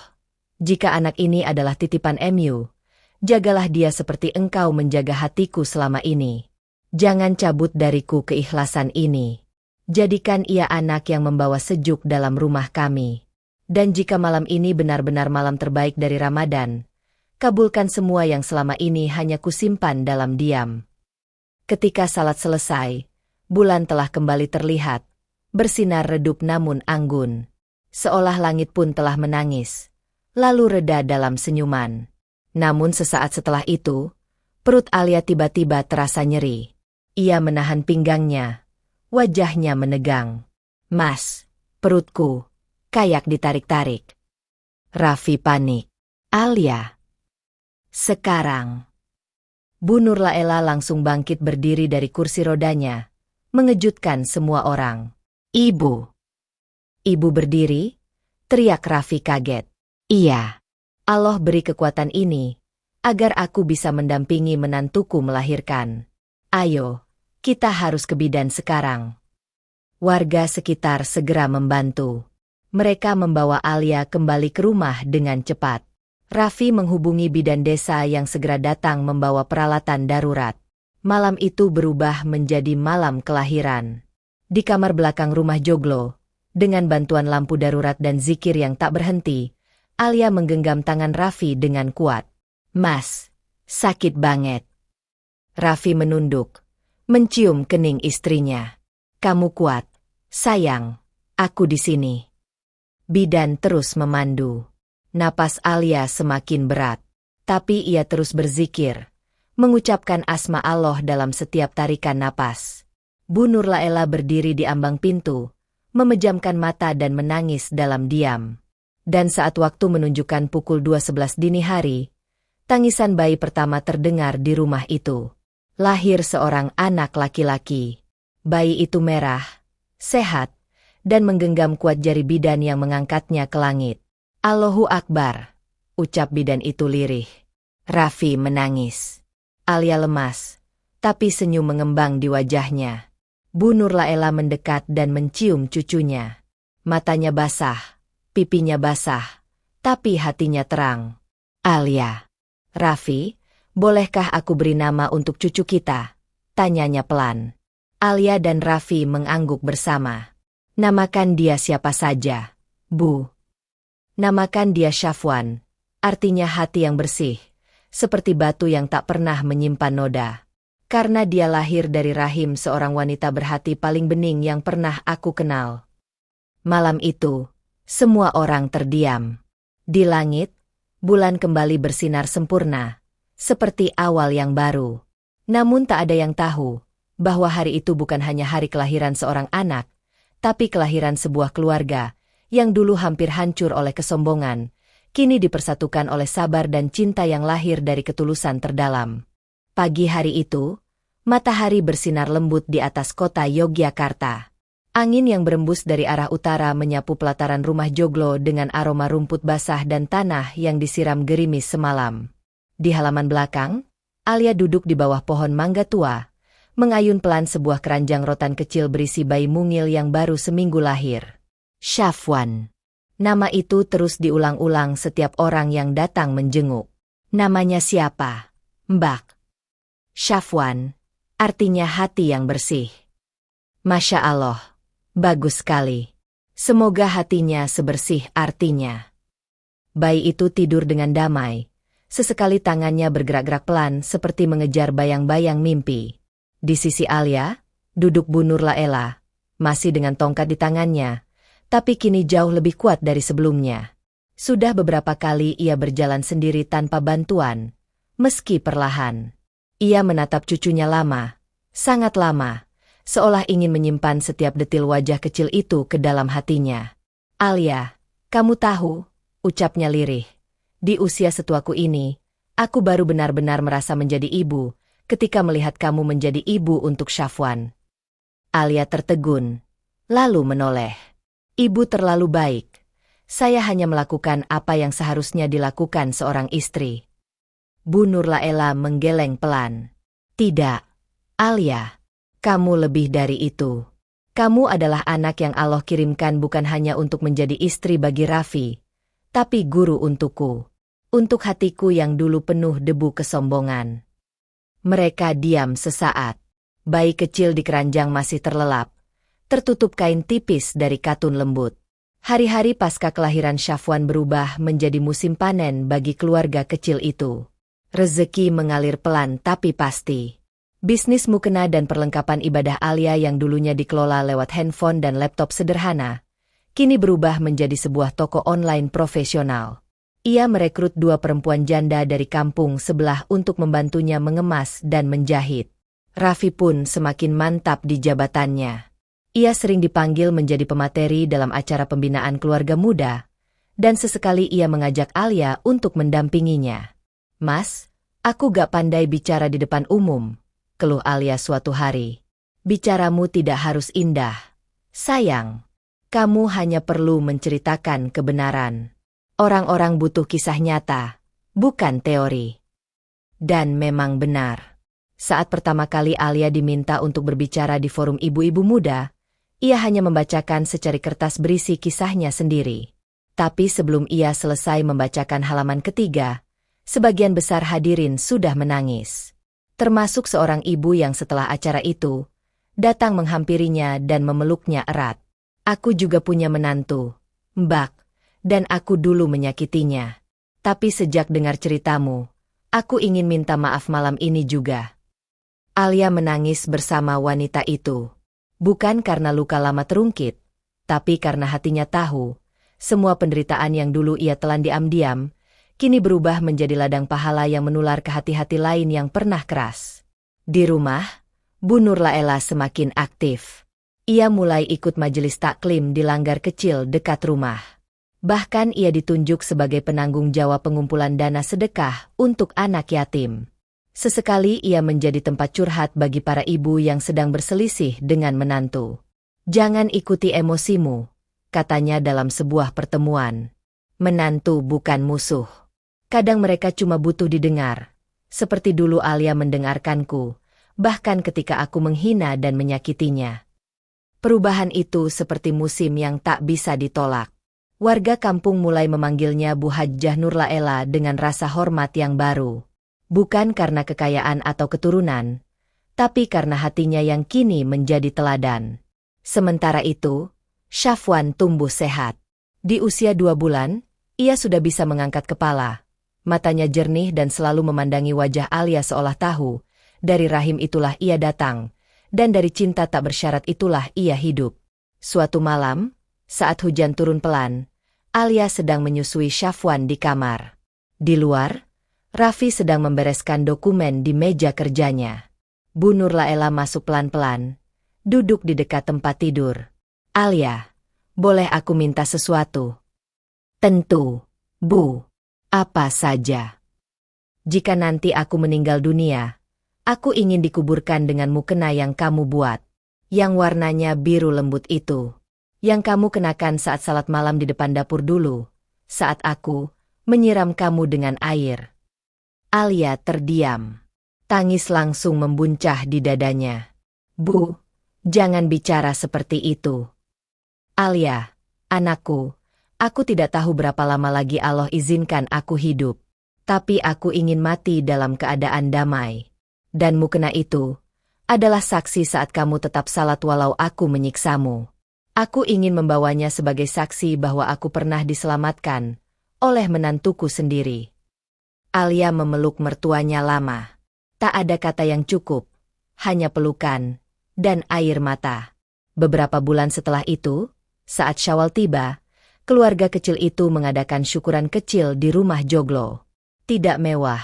jika anak ini adalah titipan MU, jagalah dia seperti Engkau menjaga hatiku selama ini. Jangan cabut dariku keikhlasan ini. Jadikan ia anak yang membawa sejuk dalam rumah kami. Dan jika malam ini benar-benar malam terbaik dari Ramadan, kabulkan semua yang selama ini hanya kusimpan dalam diam. Ketika salat selesai, bulan telah kembali terlihat, bersinar redup namun anggun. Seolah langit pun telah menangis, lalu reda dalam senyuman. Namun sesaat setelah itu, perut Alia tiba-tiba terasa nyeri. Ia menahan pinggangnya, wajahnya menegang. Mas, perutku, kayak ditarik-tarik. Raffi panik. Alia. Sekarang. Bu Nur Laela langsung bangkit berdiri dari kursi rodanya, mengejutkan semua orang. Ibu. Ibu berdiri? Teriak Raffi kaget. Iya. Allah beri kekuatan ini, agar aku bisa mendampingi menantuku melahirkan. Ayo, kita harus ke bidan sekarang. Warga sekitar segera membantu. Mereka membawa Alia kembali ke rumah dengan cepat. Raffi menghubungi bidan desa yang segera datang membawa peralatan darurat. Malam itu berubah menjadi malam kelahiran. Di kamar belakang rumah joglo, dengan bantuan lampu darurat dan zikir yang tak berhenti, Alia menggenggam tangan Raffi dengan kuat. Mas, sakit banget. Raffi menunduk, mencium kening istrinya. Kamu kuat, sayang, aku di sini. Bidan terus memandu. Napas Alia semakin berat. Tapi ia terus berzikir, mengucapkan asma Allah dalam setiap tarikan napas. Bu Nur Laela berdiri di ambang pintu, memejamkan mata dan menangis dalam diam. Dan saat waktu menunjukkan pukul 2:11 dini hari, tangisan bayi pertama terdengar di rumah itu. Lahir seorang anak laki-laki. Bayi itu merah, sehat, dan menggenggam kuat jari bidan yang mengangkatnya ke langit. Allahu Akbar, ucap bidan itu lirih. Raffi menangis. Alia lemas, tapi senyum mengembang di wajahnya. Bu Nur Laela mendekat dan mencium cucunya. Matanya basah, pipinya basah, tapi hatinya terang. Alia. Raffi, bolehkah aku beri nama untuk cucu kita? Tanyanya pelan. Alia dan Raffi mengangguk bersama. Namakan dia siapa saja, Bu. Namakan dia Syafwan, artinya hati yang bersih, seperti batu yang tak pernah menyimpan noda. Karena dia lahir dari rahim seorang wanita berhati paling bening yang pernah aku kenal. Malam itu, semua orang terdiam. Di langit, bulan kembali bersinar sempurna, seperti awal yang baru. Namun tak ada yang tahu bahwa hari itu bukan hanya hari kelahiran seorang anak, tapi kelahiran sebuah keluarga yang dulu hampir hancur oleh kesombongan, kini dipersatukan oleh sabar dan cinta yang lahir dari ketulusan terdalam. Pagi hari itu, matahari bersinar lembut di atas kota Yogyakarta. Angin yang berembus dari arah utara menyapu pelataran rumah joglo dengan aroma rumput basah dan tanah yang disiram gerimis semalam. Di halaman belakang, Alia duduk di bawah pohon mangga tua, mengayun pelan sebuah keranjang rotan kecil berisi bayi mungil yang baru seminggu lahir. Syafwan. Nama itu terus diulang-ulang setiap orang yang datang menjenguk. Namanya siapa? Mbak. Syafwan, artinya hati yang bersih. Masya Allah, bagus sekali. Semoga hatinya sebersih artinya. Bayi itu tidur dengan damai. Sesekali tangannya bergerak-gerak pelan seperti mengejar bayang-bayang mimpi. Di sisi Alia, duduk Bu Nur Laela, masih dengan tongkat di tangannya, tapi kini jauh lebih kuat dari sebelumnya. Sudah beberapa kali ia berjalan sendiri tanpa bantuan, meski perlahan. Ia menatap cucunya lama, sangat lama, seolah ingin menyimpan setiap detil wajah kecil itu ke dalam hatinya. Alia, kamu tahu, ucapnya lirih, di usia setuaku ini, aku baru benar-benar merasa menjadi ibu, ketika melihat kamu menjadi ibu untuk Syafwan. Alia tertegun, lalu menoleh. Ibu terlalu baik. Saya hanya melakukan apa yang seharusnya dilakukan seorang istri. Bu Nur Laela menggeleng pelan. Tidak, Alia. Kamu lebih dari itu. Kamu adalah anak yang Allah kirimkan bukan hanya untuk menjadi istri bagi Raffi, tapi guru untukku. Untuk hatiku yang dulu penuh debu kesombongan. Mereka diam sesaat. Bayi kecil di keranjang masih terlelap, tertutup kain tipis dari katun lembut. Hari-hari pasca kelahiran Syafwan berubah menjadi musim panen bagi keluarga kecil itu. Rezeki mengalir pelan tapi pasti. Bisnis mukena dan perlengkapan ibadah Alia yang dulunya dikelola lewat handphone dan laptop sederhana, kini berubah menjadi sebuah toko online profesional. Ia merekrut 2 perempuan janda dari kampung sebelah untuk membantunya mengemas dan menjahit. Raffi pun semakin mantap di jabatannya. Ia sering dipanggil menjadi pemateri dalam acara pembinaan keluarga muda, dan sesekali ia mengajak Alia untuk mendampinginya. Mas, aku gak pandai bicara di depan umum, keluh Alia suatu hari. Bicaramu tidak harus indah. Sayang, kamu hanya perlu menceritakan kebenaran. Orang-orang butuh kisah nyata, bukan teori. Dan memang benar. Saat pertama kali Alia diminta untuk berbicara di forum ibu-ibu muda, ia hanya membacakan secari kertas berisi kisahnya sendiri. Tapi sebelum ia selesai membacakan halaman ketiga, sebagian besar hadirin sudah menangis. Termasuk seorang ibu yang setelah acara itu, datang menghampirinya dan memeluknya erat. Aku juga punya menantu, Mbak, dan aku dulu menyakitinya. Tapi sejak dengar ceritamu, aku ingin minta maaf malam ini juga. Alia menangis bersama wanita itu. Bukan karena luka lama terungkit, tapi karena hatinya tahu, semua penderitaan yang dulu ia telan diam-diam, kini berubah menjadi ladang pahala yang menular ke hati-hati lain yang pernah keras. Di rumah, Bu Nur Laela semakin aktif. Ia mulai ikut majelis taklim di langgar kecil dekat rumah. Bahkan ia ditunjuk sebagai penanggung jawab pengumpulan dana sedekah untuk anak yatim. Sesekali ia menjadi tempat curhat bagi para ibu yang sedang berselisih dengan menantu. "Jangan ikuti emosimu," katanya dalam sebuah pertemuan. "Menantu bukan musuh. Kadang mereka cuma butuh didengar. Seperti dulu Alia mendengarkanku, bahkan ketika aku menghina dan menyakitinya." Perubahan itu seperti musim yang tak bisa ditolak. Warga kampung mulai memanggilnya Bu Hajjah Nur Laela dengan rasa hormat yang baru. Bukan karena kekayaan atau keturunan, tapi karena hatinya yang kini menjadi teladan. Sementara itu, Syafwan tumbuh sehat. Di usia 2 bulan, ia sudah bisa mengangkat kepala. Matanya jernih dan selalu memandangi wajah Alia seolah tahu, dari rahim itulah ia datang, dan dari cinta tak bersyarat itulah ia hidup. Suatu malam, saat hujan turun pelan, Alia sedang menyusui Syafwan di kamar. Di luar, Raffi sedang membereskan dokumen di meja kerjanya. Bu Nur Laela masuk pelan-pelan, duduk di dekat tempat tidur. "Alia, boleh aku minta sesuatu?" "Tentu, Bu. Apa saja?" "Jika nanti aku meninggal dunia, aku ingin dikuburkan dengan mukena yang kamu buat. Yang warnanya biru lembut itu. Yang kamu kenakan saat salat malam di depan dapur dulu, saat aku menyiram kamu dengan air." Alia terdiam. Tangis langsung membuncah di dadanya. "Bu, jangan bicara seperti itu." "Alia, anakku, aku tidak tahu berapa lama lagi Allah izinkan aku hidup. Tapi aku ingin mati dalam keadaan damai. Dan mukena itu adalah saksi saat kamu tetap salat walau aku menyiksamu. Aku ingin membawanya sebagai saksi bahwa aku pernah diselamatkan oleh menantuku sendiri." Alia memeluk mertuanya lama. Tak ada kata yang cukup, hanya pelukan dan air mata. Beberapa bulan setelah itu, saat Syawal tiba, keluarga kecil itu mengadakan syukuran kecil di rumah Joglo. Tidak mewah,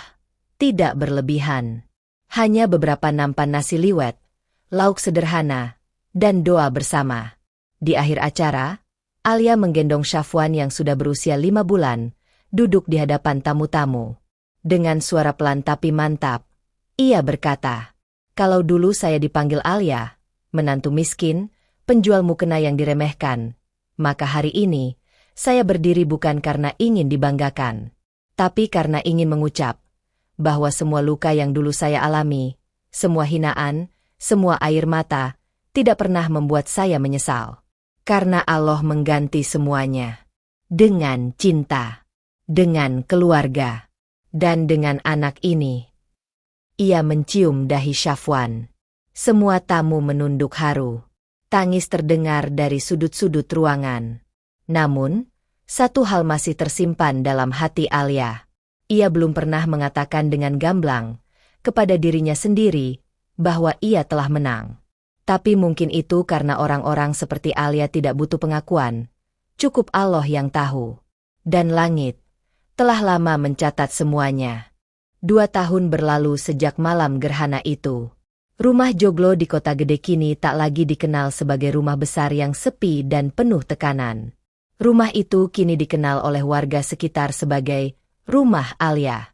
tidak berlebihan. Hanya beberapa nampan nasi liwet, lauk sederhana, dan doa bersama. Di akhir acara, Alia menggendong Syafwan yang sudah berusia 5 bulan, duduk di hadapan tamu-tamu. Dengan suara pelan tapi mantap, ia berkata, "Kalau dulu saya dipanggil Alia, menantu miskin, penjual mukena yang diremehkan, maka hari ini, saya berdiri bukan karena ingin dibanggakan, tapi karena ingin mengucap bahwa semua luka yang dulu saya alami, semua hinaan, semua air mata, tidak pernah membuat saya menyesal. Karena Allah mengganti semuanya. Dengan cinta, dengan keluarga, dan dengan anak ini." Ia mencium dahi Syafwan. Semua tamu menunduk haru. Tangis terdengar dari sudut-sudut ruangan. Namun, satu hal masih tersimpan dalam hati Alia. Ia belum pernah mengatakan dengan gamblang kepada dirinya sendiri bahwa ia telah menang. Tapi mungkin itu karena orang-orang seperti Alia tidak butuh pengakuan. Cukup Allah yang tahu. Dan langit telah lama mencatat semuanya. 2 tahun berlalu sejak malam gerhana itu. Rumah Joglo di kota gede kini tak lagi dikenal sebagai rumah besar yang sepi dan penuh tekanan. Rumah itu kini dikenal oleh warga sekitar sebagai Rumah Alia.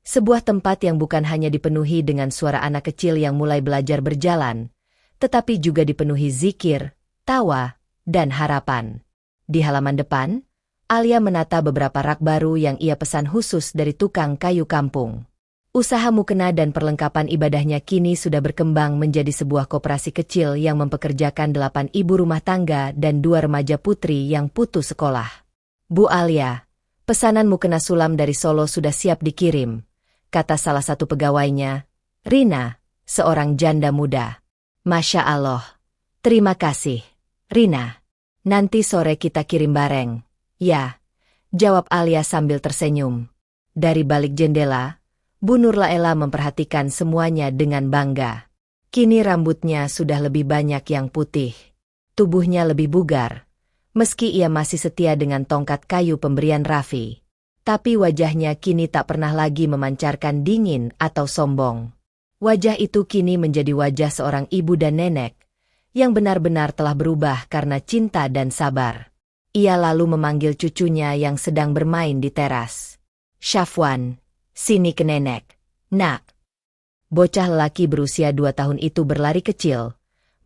Sebuah tempat yang bukan hanya dipenuhi dengan suara anak kecil yang mulai belajar berjalan, tetapi juga dipenuhi zikir, tawa, dan harapan. Di halaman depan, Alia menata beberapa rak baru yang ia pesan khusus dari tukang kayu kampung. Usaha mukena dan perlengkapan ibadahnya kini sudah berkembang menjadi sebuah koperasi kecil yang mempekerjakan 8 ibu rumah tangga dan 2 remaja putri yang putus sekolah. "Bu Alia, pesanan mukena sulam dari Solo sudah siap dikirim," kata salah satu pegawainya, Rina, seorang janda muda. "Masya Allah. Terima kasih, Rina. Nanti sore kita kirim bareng." "Ya," jawab Alia sambil tersenyum. Dari balik jendela, Bu Nurlaela memperhatikan semuanya dengan bangga. Kini rambutnya sudah lebih banyak yang putih. Tubuhnya lebih bugar. Meski ia masih setia dengan tongkat kayu pemberian Raffi. Tapi wajahnya kini tak pernah lagi memancarkan dingin atau sombong. Wajah itu kini menjadi wajah seorang ibu dan nenek, yang benar-benar telah berubah karena cinta dan sabar. Ia lalu memanggil cucunya yang sedang bermain di teras. Syafwan, sini ke nenek. Nak. Bocah lelaki berusia 2 tahun itu berlari kecil,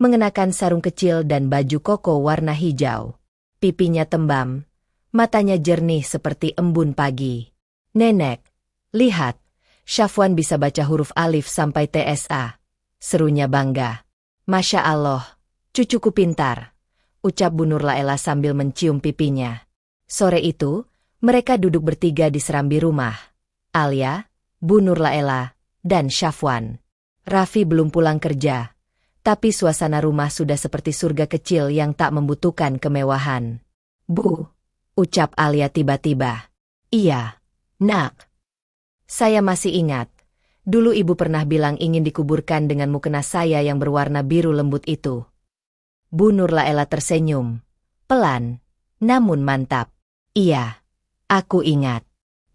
mengenakan sarung kecil dan baju koko warna hijau. Pipinya tembam, matanya jernih seperti embun pagi. Nenek, lihat, Syafwan bisa baca huruf alif sampai TSA. Serunya bangga. Masya Allah, cucuku pintar, ucap Bu Nurlaela sambil mencium pipinya. Sore itu, mereka duduk bertiga di serambi rumah. Alia, Bu Nurlaela, dan Syafwan. Raffi belum pulang kerja, tapi suasana rumah sudah seperti surga kecil yang tak membutuhkan kemewahan. Bu, ucap Alia tiba-tiba. Iya, nak. Saya masih ingat, dulu ibu pernah bilang ingin dikuburkan dengan mukena saya yang berwarna biru lembut itu. Bu Nurlaela tersenyum, pelan, namun mantap. Iya, aku ingat.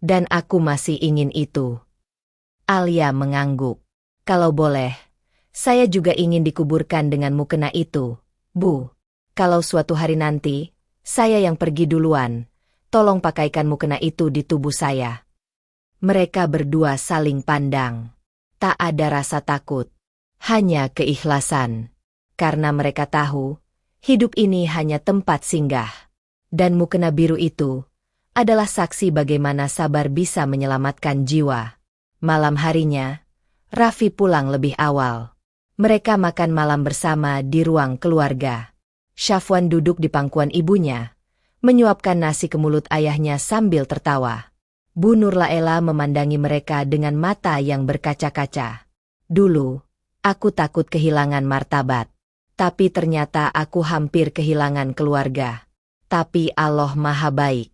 Dan aku masih ingin itu. Alia mengangguk. Kalau boleh, saya juga ingin dikuburkan dengan mukena itu, Bu. Kalau suatu hari nanti, saya yang pergi duluan, tolong pakaikan mukena itu di tubuh saya. Mereka berdua saling pandang. Tak ada rasa takut, hanya keikhlasan. Karena mereka tahu, hidup ini hanya tempat singgah. Dan mukena biru itu adalah saksi bagaimana sabar bisa menyelamatkan jiwa. Malam harinya, Raffi pulang lebih awal. Mereka makan malam bersama di ruang keluarga. Syafwan duduk di pangkuan ibunya, menyuapkan nasi ke mulut ayahnya sambil tertawa. Bu Nurlaela memandangi mereka dengan mata yang berkaca-kaca. Dulu, aku takut kehilangan martabat. Tapi ternyata aku hampir kehilangan keluarga. Tapi Allah Maha Baik.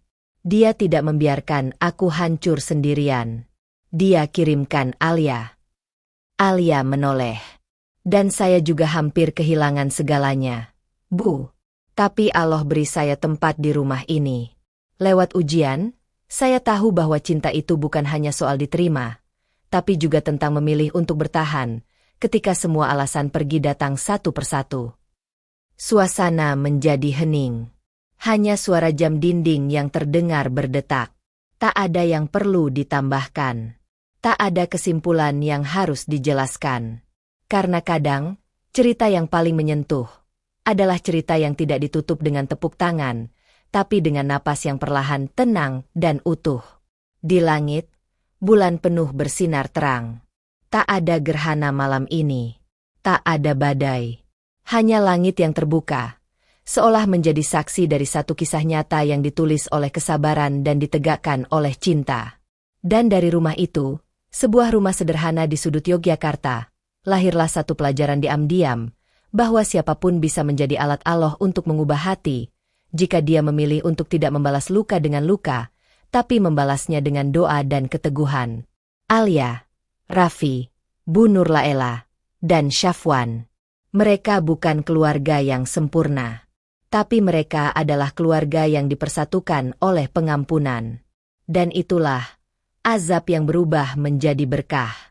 Dia tidak membiarkan aku hancur sendirian. Dia kirimkan Alia. Alia menoleh. Dan saya juga hampir kehilangan segalanya. Bu, tapi Allah beri saya tempat di rumah ini. Lewat ujian, saya tahu bahwa cinta itu bukan hanya soal diterima, tapi juga tentang memilih untuk bertahan, ketika semua alasan pergi datang satu persatu. Suasana menjadi hening. Hanya suara jam dinding yang terdengar berdetak. Tak ada yang perlu ditambahkan. Tak ada kesimpulan yang harus dijelaskan. Karena kadang, cerita yang paling menyentuh adalah cerita yang tidak ditutup dengan tepuk tangan, tapi dengan napas yang perlahan tenang dan utuh. Di langit, bulan penuh bersinar terang. Tak ada gerhana malam ini. Tak ada badai. Hanya langit yang terbuka, seolah menjadi saksi dari satu kisah nyata yang ditulis oleh kesabaran dan ditegakkan oleh cinta. Dan dari rumah itu, sebuah rumah sederhana di sudut Yogyakarta, lahirlah satu pelajaran diam-diam, bahwa siapapun bisa menjadi alat Allah untuk mengubah hati, jika dia memilih untuk tidak membalas luka dengan luka, tapi membalasnya dengan doa dan keteguhan. Alia, Raffi, Bu Nurlaela, dan Syafwan. Mereka bukan keluarga yang sempurna. Tapi mereka adalah keluarga yang dipersatukan oleh pengampunan. Dan itulah azab yang berubah menjadi berkah.